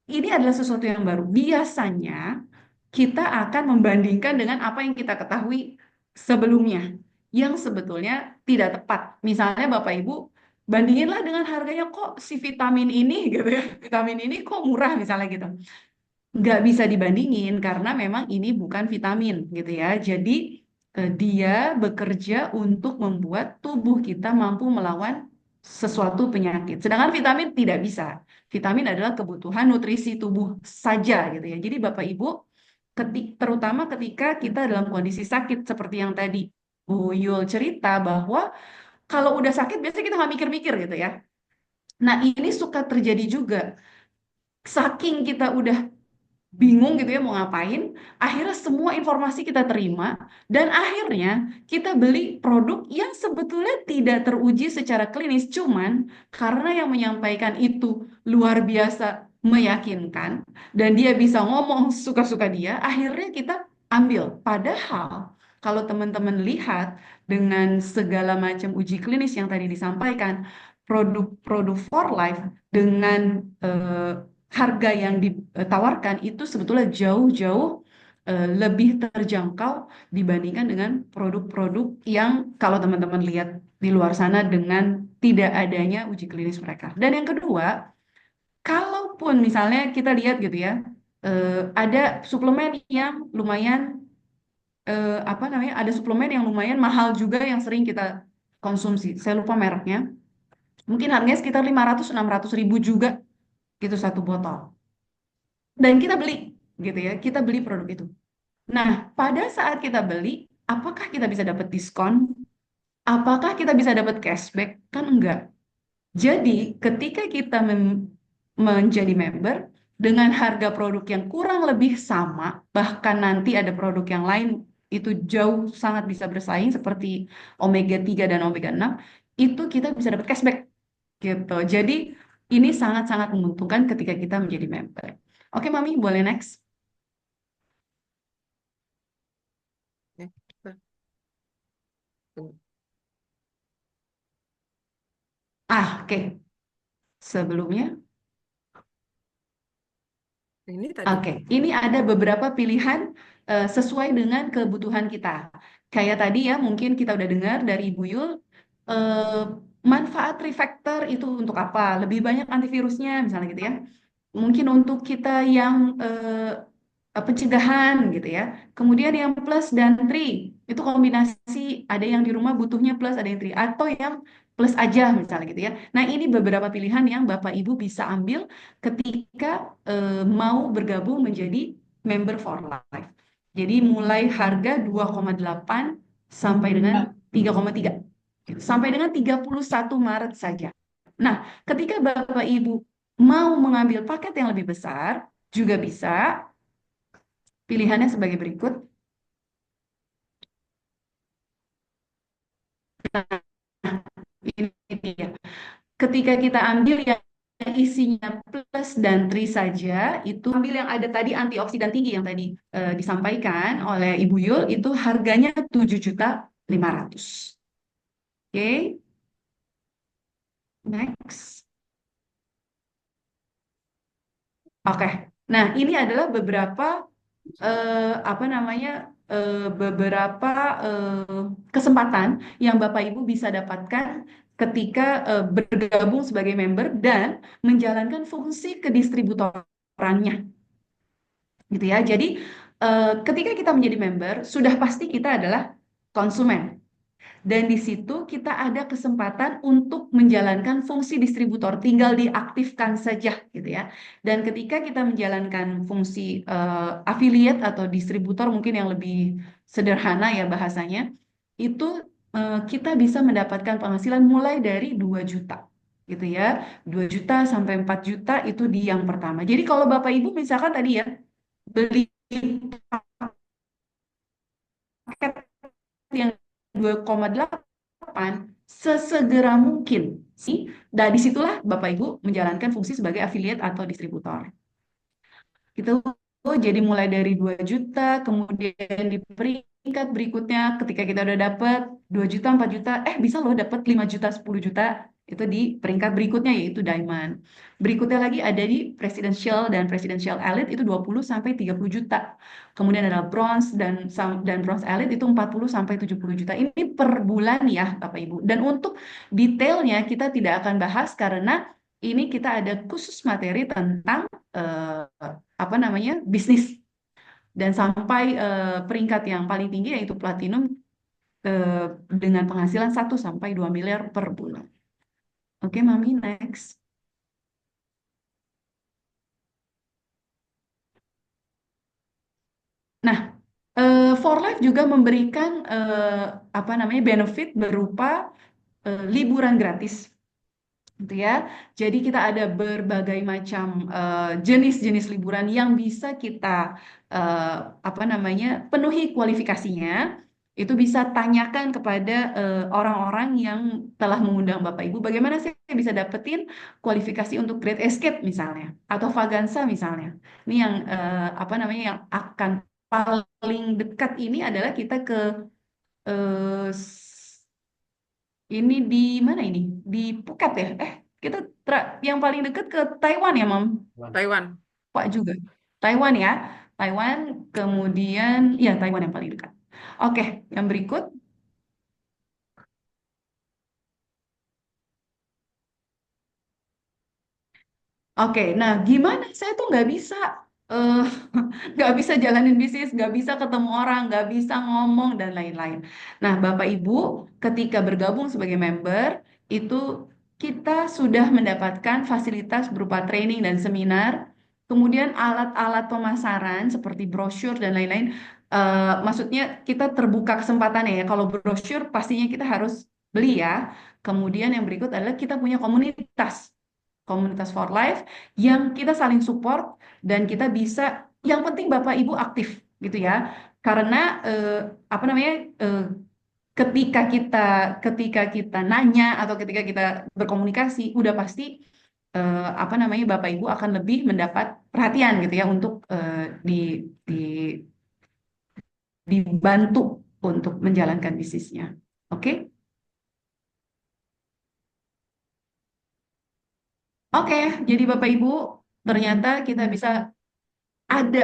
Ini adalah sesuatu yang baru. Biasanya kita akan membandingkan dengan apa yang kita ketahui sebelumnya, yang sebetulnya tidak tepat. Misalnya Bapak Ibu, bandinginlah dengan harganya, kok si vitamin ini gitu ya, vitamin ini kok murah misalnya gitu. Nggak bisa dibandingin karena memang ini bukan vitamin gitu ya. Jadi dia bekerja untuk membuat tubuh kita mampu melawan sesuatu penyakit. Sedangkan vitamin tidak bisa. Vitamin adalah kebutuhan nutrisi tubuh saja gitu ya. Jadi Bapak Ibu, terutama ketika kita dalam kondisi sakit seperti yang tadi Bu Yul cerita bahwa kalau udah sakit biasanya kita nggak mikir-mikir gitu ya. Nah ini suka terjadi juga. Saking kita udah bingung gitu ya mau ngapain, akhirnya semua informasi kita terima, dan akhirnya kita beli produk yang sebetulnya tidak teruji secara klinis, cuman karena yang menyampaikan itu luar biasa meyakinkan, dan dia bisa ngomong suka-suka dia, akhirnya kita ambil. Padahal kalau teman-teman lihat dengan segala macam uji klinis yang tadi disampaikan, produk-produk for life dengan harga yang ditawarkan itu sebetulnya jauh-jauh lebih terjangkau dibandingkan dengan produk-produk yang kalau teman-teman lihat di luar sana dengan tidak adanya uji klinis mereka. Dan yang kedua, kalaupun misalnya kita lihat gitu ya, ada suplemen yang lumayan apa namanya, ada suplemen yang lumayan mahal juga yang sering kita konsumsi. Saya lupa mereknya. Mungkin harganya sekitar 500-600 ribu juga gitu satu botol. Dan kita beli gitu ya, kita beli produk itu. Nah, pada saat kita beli, apakah kita bisa dapat diskon? Apakah kita bisa dapat cashback? Kan enggak. Jadi, ketika kita menjadi member dengan harga produk yang kurang lebih sama, bahkan nanti ada produk yang lain itu jauh sangat bisa bersaing seperti omega 3 dan omega 6, itu kita bisa dapat cashback gitu. Jadi, ini sangat-sangat menguntungkan ketika kita menjadi member. Oke, Mami, boleh next? Ya, Oke. Sebelumnya, ini tadi. oke. Ini ada beberapa pilihan sesuai dengan kebutuhan kita. Kayak tadi ya, mungkin kita udah dengar dari Ibu Yul, eh, manfaat refactor itu untuk apa? Lebih banyak antivirusnya, misalnya gitu ya. Mungkin untuk kita yang pencegahan gitu ya. Kemudian yang plus dan tri itu kombinasi, ada yang di rumah butuhnya plus, ada yang tri, atau yang plus aja misalnya gitu ya. Nah, ini beberapa pilihan yang Bapak Ibu bisa ambil ketika mau bergabung menjadi member for life. Jadi mulai harga 2,8 sampai dengan 3,3 gitu. Sampai dengan 31 Maret saja. Nah, ketika Bapak Ibu mau mengambil paket yang lebih besar, juga bisa. Pilihannya sebagai berikut. Ini dia. Ketika kita ambil yang isinya plus dan tri saja, itu ambil yang ada tadi antioksidan tinggi yang tadi disampaikan oleh Ibu Yul, itu harganya 7.500.000. Oke, next. Oke. Nah, ini adalah beberapa apa namanya beberapa kesempatan yang Bapak Ibu bisa dapatkan ketika bergabung sebagai member dan menjalankan fungsi kedistributorannya gitu ya. Jadi ketika kita menjadi member sudah pasti kita adalah konsumen. Dan di situ kita ada kesempatan untuk menjalankan fungsi distributor, tinggal diaktifkan saja gitu ya. Dan ketika kita menjalankan fungsi affiliate atau distributor mungkin yang lebih sederhana ya bahasanya, itu kita bisa mendapatkan penghasilan mulai dari 2 juta gitu ya. 2 juta sampai 4 juta itu di yang pertama. Jadi kalau Bapak Ibu misalkan tadi ya beli paket yang 2,8, sesegera mungkin sih. Dan disitulah Bapak Ibu menjalankan fungsi sebagai affiliate atau distributor. Gitu. Jadi mulai dari 2 juta, kemudian di peringkat berikutnya ketika kita udah dapat 2 juta, 4 juta, bisa loh dapat 5 juta, 10 juta. Itu di peringkat berikutnya yaitu diamond. Berikutnya lagi ada di presidential dan presidential elite itu 20 sampai 30 juta. Kemudian ada bronze dan bronze elite itu 40 sampai 70 juta. Ini per bulan ya Bapak Ibu. Dan untuk detailnya kita tidak akan bahas karena ini kita ada khusus materi tentang apa namanya bisnis dan sampai peringkat yang paling tinggi yaitu platinum eh, dengan penghasilan 1 sampai 2 miliar per bulan. Oke, Mami, next. Nah, For Life juga memberikan apa namanya benefit berupa liburan gratis gitu ya. Jadi kita ada berbagai macam jenis-jenis liburan yang bisa kita eh, apa namanya penuhi kualifikasinya. Itu bisa tanyakan kepada orang-orang yang telah mengundang Bapak Ibu, bagaimana saya bisa dapetin kualifikasi untuk Great Escape misalnya, atau Vagansa misalnya. Ini yang apa namanya yang akan paling dekat ini adalah kita ke eh, ini di mana ini? Di Phuket ya? Kita yang paling dekat ke Taiwan ya, Mam? Taiwan. Pak juga. Taiwan ya. Taiwan, kemudian, ya Taiwan yang paling dekat. Oke, yang berikut. Oke, nah gimana? Saya tuh nggak bisa, eh nggak bisa jalanin bisnis, nggak bisa ketemu orang, nggak bisa ngomong dan lain-lain. Nah, Bapak Ibu, ketika bergabung sebagai member, itu kita sudah mendapatkan fasilitas berupa training dan seminar, kemudian alat-alat pemasaran seperti brosur dan lain-lain. Maksudnya kita terbuka kesempatan ya. Kalau brosur pastinya kita harus beli ya. Kemudian yang berikut adalah kita punya komunitas for life yang kita saling support dan kita bisa yang penting Bapak Ibu aktif gitu ya karena apa namanya eh, ketika kita ketika kita nanya atau ketika kita berkomunikasi udah pasti apa namanya Bapak Ibu akan lebih mendapat perhatian gitu ya untuk di dibantu untuk menjalankan bisnisnya. Oke? Oke, jadi Bapak Ibu ternyata kita bisa ada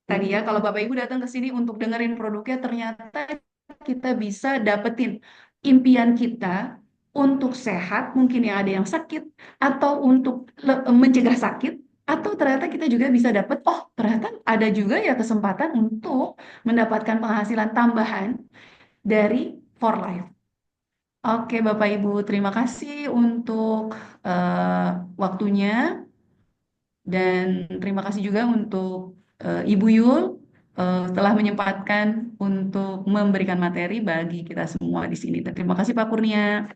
tadi ya kalau Bapak Ibu datang ke sini untuk dengerin produknya ternyata kita bisa dapetin impian kita untuk sehat mungkin yang ada yang sakit atau untuk mencegah sakit atau ternyata kita juga bisa dapat oh ternyata ada juga ya kesempatan untuk mendapatkan penghasilan tambahan dari For Life. Oke Bapak Ibu terima kasih untuk waktunya. Dan terima kasih juga untuk Ibu Yul telah menyempatkan untuk memberikan materi bagi kita semua di sini. Dan terima kasih Pak Kurnia.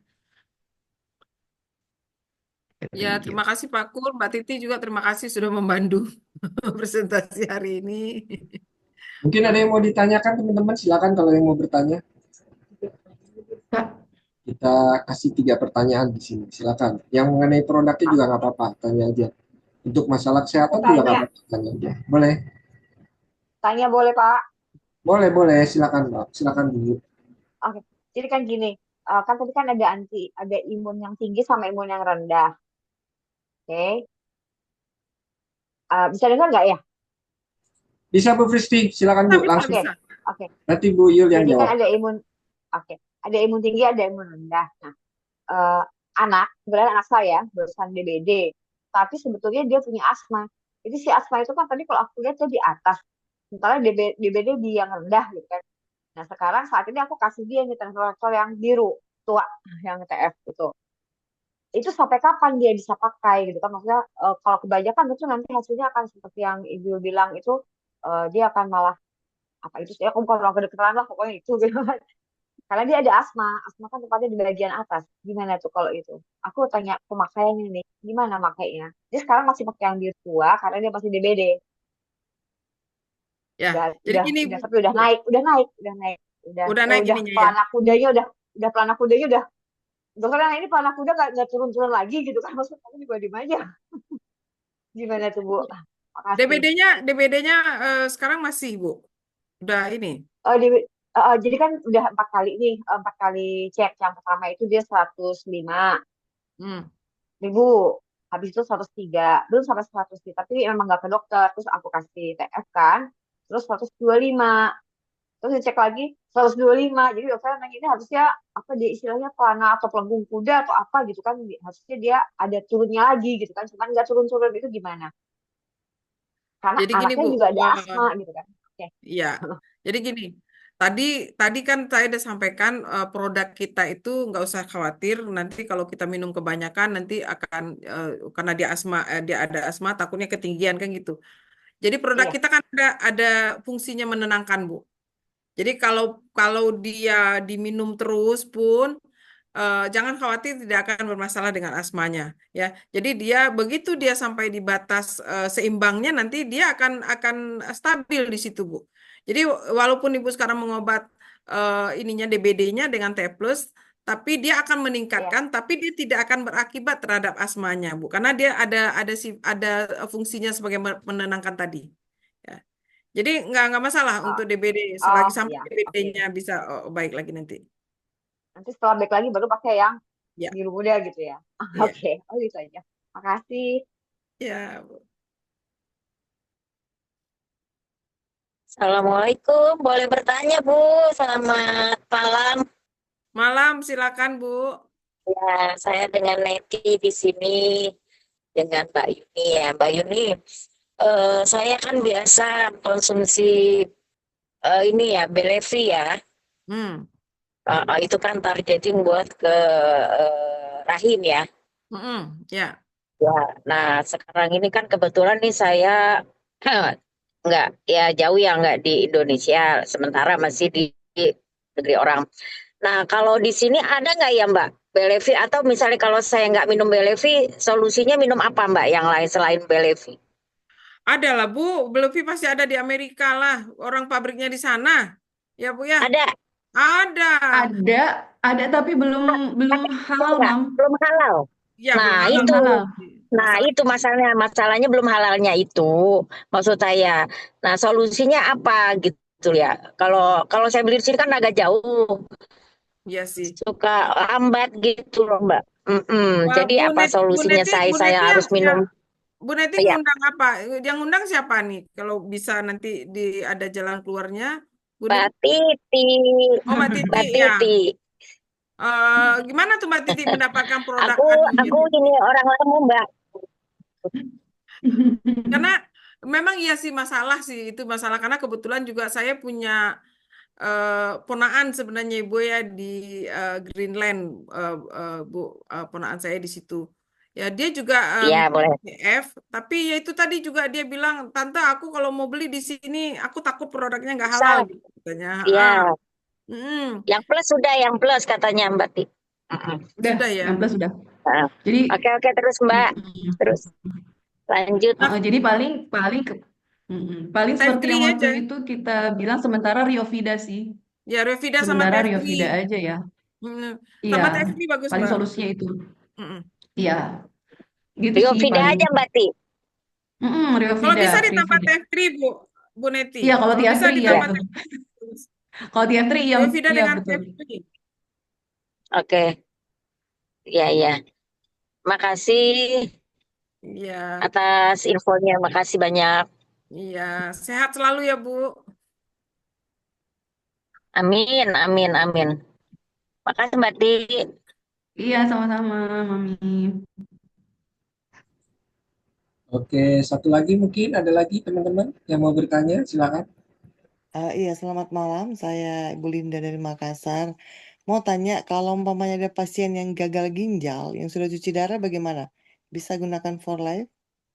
Ya, Thank terima you. kasih Pak Kur. Mbak Titi juga terima kasih sudah membantu presentasi hari ini. Mungkin ada yang mau ditanyakan teman-teman, silakan kalau yang mau bertanya. Kak, Kita kasih 3 pertanyaan di sini, silakan. Yang mengenai produknya juga nggak apa-apa, tanya aja. Untuk masalah Aku kesehatan juga nggak tanya, apa-apa, tanya aja. Boleh, tanya boleh Pak? boleh, silakan Mbak, silakan dulu. Oke, jadi kan gini, kan tadi kan ada imun yang tinggi sama imun yang rendah. Oke. Bisa dengar nggak ya? Bisa Bu Fristi, silakan Bu, Bisa, langsung. Oke, bisa. oke. Nanti Bu Yul yang Jadi kan jawab. oke, ada imun tinggi, ada imun rendah. Nah, eh, sebenarnya anak saya barusan DBD, tapi sebetulnya dia punya asma. Jadi si asma itu kan tadi kalau aku lihat dia di atas, sementara DBD di yang rendah gitu kan. Nah, sekarang saat ini aku kasih dia nih transfer yang biru, tua, yang TF gitu. Itu sampai kapan dia bisa pakai gitu kan? Maksudnya kalau kebanyakan itu nanti hasilnya akan seperti yang Ibu bilang itu, dia akan malah apa itu sih? Aku bukan orang kedokteran lah pokoknya itu gitu kan. Karena dia ada asma, asma kan tempatnya di bagian atas. Gimana tuh kalau itu? Aku tanya pemakaiannya nih, gimana makainya? Dia sekarang masih pakai yang biru tua karena dia masih DBD. Ya, Udah, jadi gini udah, Bu. tapi udah naik, udah Udah naik udah ininya ya. pelana kudanya udah dokter yang ini panas udah nggak turun-turun lagi gitu kan, maksudnya aku juga diem aja. Gimana tuh Bu? Makasih. DBD-nya sekarang masih, Bu. Udah ini. Jadi kan udah 4 kali nih, 4 kali cek. Yang pertama itu dia 105.000, Hmm. habis itu 103, belum sampai 100 sih, tapi emang nggak ke dokter. Terus aku kasih TF kan, terus 125, terus dicek lagi 125. Jadi dokter nanya ini harusnya apa dia istilahnya pelana atau pelengkung kuda atau apa gitu kan, harusnya dia ada turunnya lagi gitu kan, cuman nggak turun-turun, itu gimana? Karena Jadi gini, anaknya Bu. juga ada asma gitu kan. Oke. Iya. Jadi gini, tadi tadi kan saya udah sampaikan produk kita itu nggak usah khawatir. Nanti kalau kita minum kebanyakan nanti akan karena dia ada asma, takutnya ketinggian kan gitu. Jadi produk Iya, kita kan ada fungsinya menenangkan, Bu. Jadi kalau kalau dia diminum terus pun jangan khawatir tidak akan bermasalah dengan asmanya ya. Jadi dia begitu dia sampai di batas seimbangnya nanti dia akan stabil di situ, Bu. Jadi walaupun Ibu sekarang mengobat ininya DBD-nya dengan T+, tapi dia akan iya. meningkatkan tapi dia tidak akan berakibat terhadap asmanya, Bu. Karena dia ada fungsinya sebagai menenangkan tadi. Ya. Jadi nggak masalah Oh, untuk DBD oh selagi sampai iya, oke. DBD-nya bisa baik lagi nanti. Nanti setelah back lagi baru pakai yang Ya, biru muda gitu ya. ya, Oke, oh gitu aja. Makasih. ya. Assalamualaikum, boleh bertanya Bu? Selamat malam. Malam, silakan Bu. Ya, saya dengan Neti di sini dengan Mbak Yuni ya. Mbak Yuni, saya kan biasa konsumsi ini ya, Belevi ya. Hmm, Itu kan targeting buat ke rahim ya. ya, Ya, nah sekarang ini kan kebetulan nih saya nggak ya jauh ya nggak di Indonesia, sementara masih di negeri orang. Nah, kalau di sini ada nggak ya Mbak Belevi atau misalnya kalau saya nggak minum Belevi, solusinya minum apa Mbak yang lain selain Belevi? ada lah Bu. Bluefy pasti ada di Amerika lah. Orang pabriknya di sana. Ya Bu ya. Ada, Ada. Ada, ada tapi belum belum tapi ada halal, nggak? Mam. Belum halal. Ya Nah, belum halal. Belum itu. halal. Nah, Masalah. itu masalahnya belum halalnya itu maksud saya. Nah, solusinya apa gitu ya? Kalau kalau saya beli di sini kan agak jauh, Iya sih. suka lambat gitu loh, Mbak. Jadi apa solusinya Bu saya Neti harus minum Bu Neti ya ngundang apa? Yang ngundang siapa nih? Kalau bisa nanti ada jalan keluarnya. Bu Mbak Neti. Titi, Oh Mbak Titi Mbak ya. Titi. Gimana tuh Mbak Titi mendapatkan produk Aku anunya? aku ini orang lama, Mbak. Karena memang iya sih masalah sih itu masalah karena kebetulan juga saya punya ponaan sebenarnya Ibu ya di Greenland Bu ponaan saya di situ. Ya dia juga Ya, boleh. PF tapi ya itu tadi juga dia bilang tante aku kalau mau beli di sini aku takut produknya nggak halal Bisa. gitu katanya. Ah, Ya, mm, yang plus katanya Mbak Titi. Udah, sudah ya. yang plus udah. Nah, Jadi, oke terus Mbak. mm, Terus lanjut. Nah, jadi paling paling paling seperti yang F3 waktu aja. itu kita bilang sementara Riovida sih. Ya Revida sama Sementara TF3. Riovida aja ya. Mm, Iya, sama TF3 bagus paling Mbak. solusinya itu. Mm-mm. Iya, gitu Rio sih Vida paling. aja Mbak Titi. Kalau Riovida, bisa ditambah Riovida. TF3 Bu Neti. Iya, kalau Kalau bisa TF3 ya Ya, ditambah betul. TF3. Kalau TF3 iya, Revida iya dengan betul. TF3. oke. Ya. Makasih Iya, atas infonya. Makasih banyak. iya. Sehat selalu ya Bu. Amin. Makasih Mbak Titi. Iya, sama-sama, Mami. Oke, satu lagi mungkin ada lagi teman-teman yang mau bertanya, silakan. Iya, selamat malam. Saya Ibu Linda dari Makassar. Mau tanya, kalau umpamanya ada pasien yang gagal ginjal, yang sudah cuci darah, bagaimana? Bisa gunakan for life?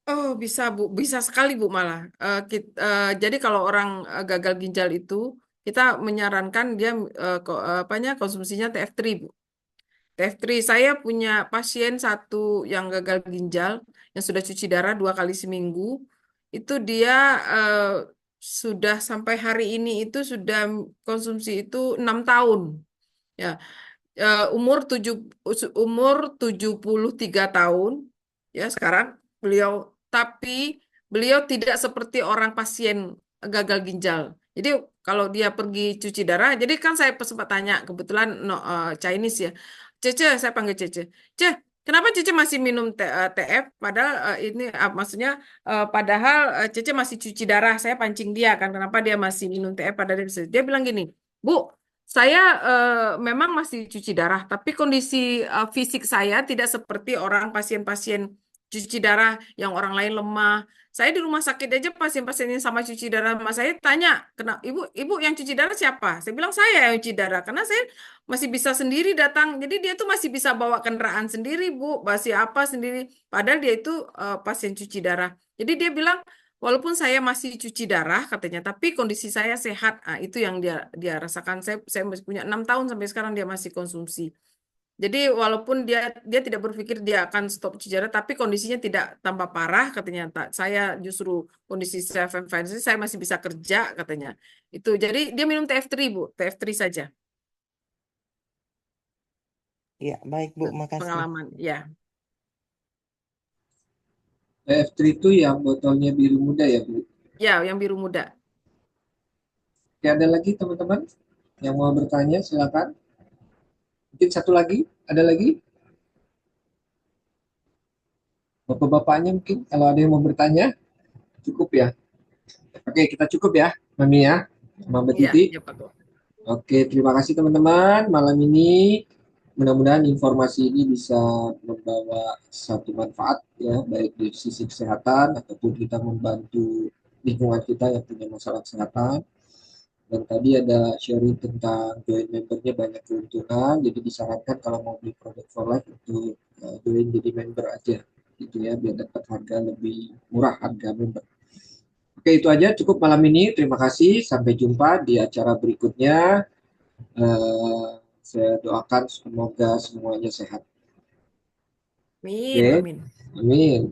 Oh, bisa Bu. Bisa sekali Bu malah. Jadi kalau orang gagal ginjal itu, kita menyarankan dia apanya konsumsinya TF3 Bu. TF3, saya punya pasien satu yang gagal ginjal, yang sudah cuci darah 2 kali seminggu. Itu dia eh, sudah sampai hari ini itu sudah konsumsi itu 6 tahun. Ya, umur 73 tahun ya sekarang beliau, tapi beliau tidak seperti orang pasien gagal ginjal. Jadi kalau dia pergi cuci darah, jadi kan saya sempat tanya kebetulan Chinese ya. Cece, saya panggil Cece. Kenapa Cece masih minum TF? Padahal ini maksudnya padahal Cece masih cuci darah. Saya pancing dia kan, kenapa dia masih minum TF? Padahal dia bilang gini, Bu, saya memang masih cuci darah, tapi kondisi fisik saya tidak seperti orang pasien-pasien cuci darah yang orang lain lemah. Saya di rumah sakit aja pasien-pasien yang sama cuci darah sama saya tanya, kenapa ibu yang cuci darah siapa? Saya bilang saya yang cuci darah karena saya masih bisa sendiri datang. Jadi dia tuh masih bisa bawa kendaraan sendiri, Bu, masih apa sendiri. Padahal dia itu pasien cuci darah. Jadi dia bilang, walaupun saya masih cuci darah katanya, tapi kondisi saya sehat. Ah, itu yang dia rasakan. Saya masih punya 6 tahun sampai sekarang dia masih konsumsi. Jadi walaupun dia tidak berpikir dia akan stop cuci darah, tapi kondisinya tidak tambah parah katanya. Saya justru kondisi saya fine, saya masih bisa kerja katanya. Itu jadi dia minum TF3 Bu, TF3 saja. Ya, baik Bu, makasih. Pengalaman, ya. TF3 itu yang botolnya biru muda ya, Bu? Ya, yang biru muda. Oke, ada lagi teman-teman yang mau bertanya, silakan. Mungkin satu lagi, ada lagi? Bapak-bapaknya mungkin, kalau ada yang mau bertanya, cukup ya. Oke, kita cukup ya, Mami ya, sama Mbak Iya, Titi. ya Pak. Oke, terima kasih teman-teman. Malam ini mudah-mudahan informasi ini bisa membawa satu manfaat ya, baik dari sisi kesehatan ataupun kita membantu lingkungan kita yang punya masalah kesehatan. Dan tadi ada sharing tentang join membernya banyak keuntungan, jadi disarankan kalau mau beli produk for life untuk join jadi member aja, gitu ya, biar dapat harga lebih murah harga member. Oke, itu aja cukup malam ini. Terima kasih. Sampai jumpa di acara berikutnya. Saya doakan semoga semuanya sehat. Amin, Oke, amin. amin.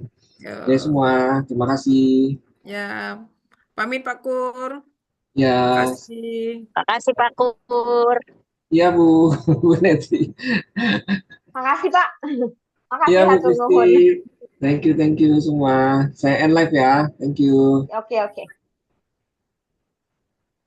Oke Yo. semua, terima kasih. Ya, pamit Pak Kur. Ya, Makasih. Makasih Pak Kur. ya Bu, Bu Neti. Makasih Pak. Makasih Ya Bu hatur Kristi. nuhun. Thank you semua. Saya end live ya. Thank you. Oke, oke.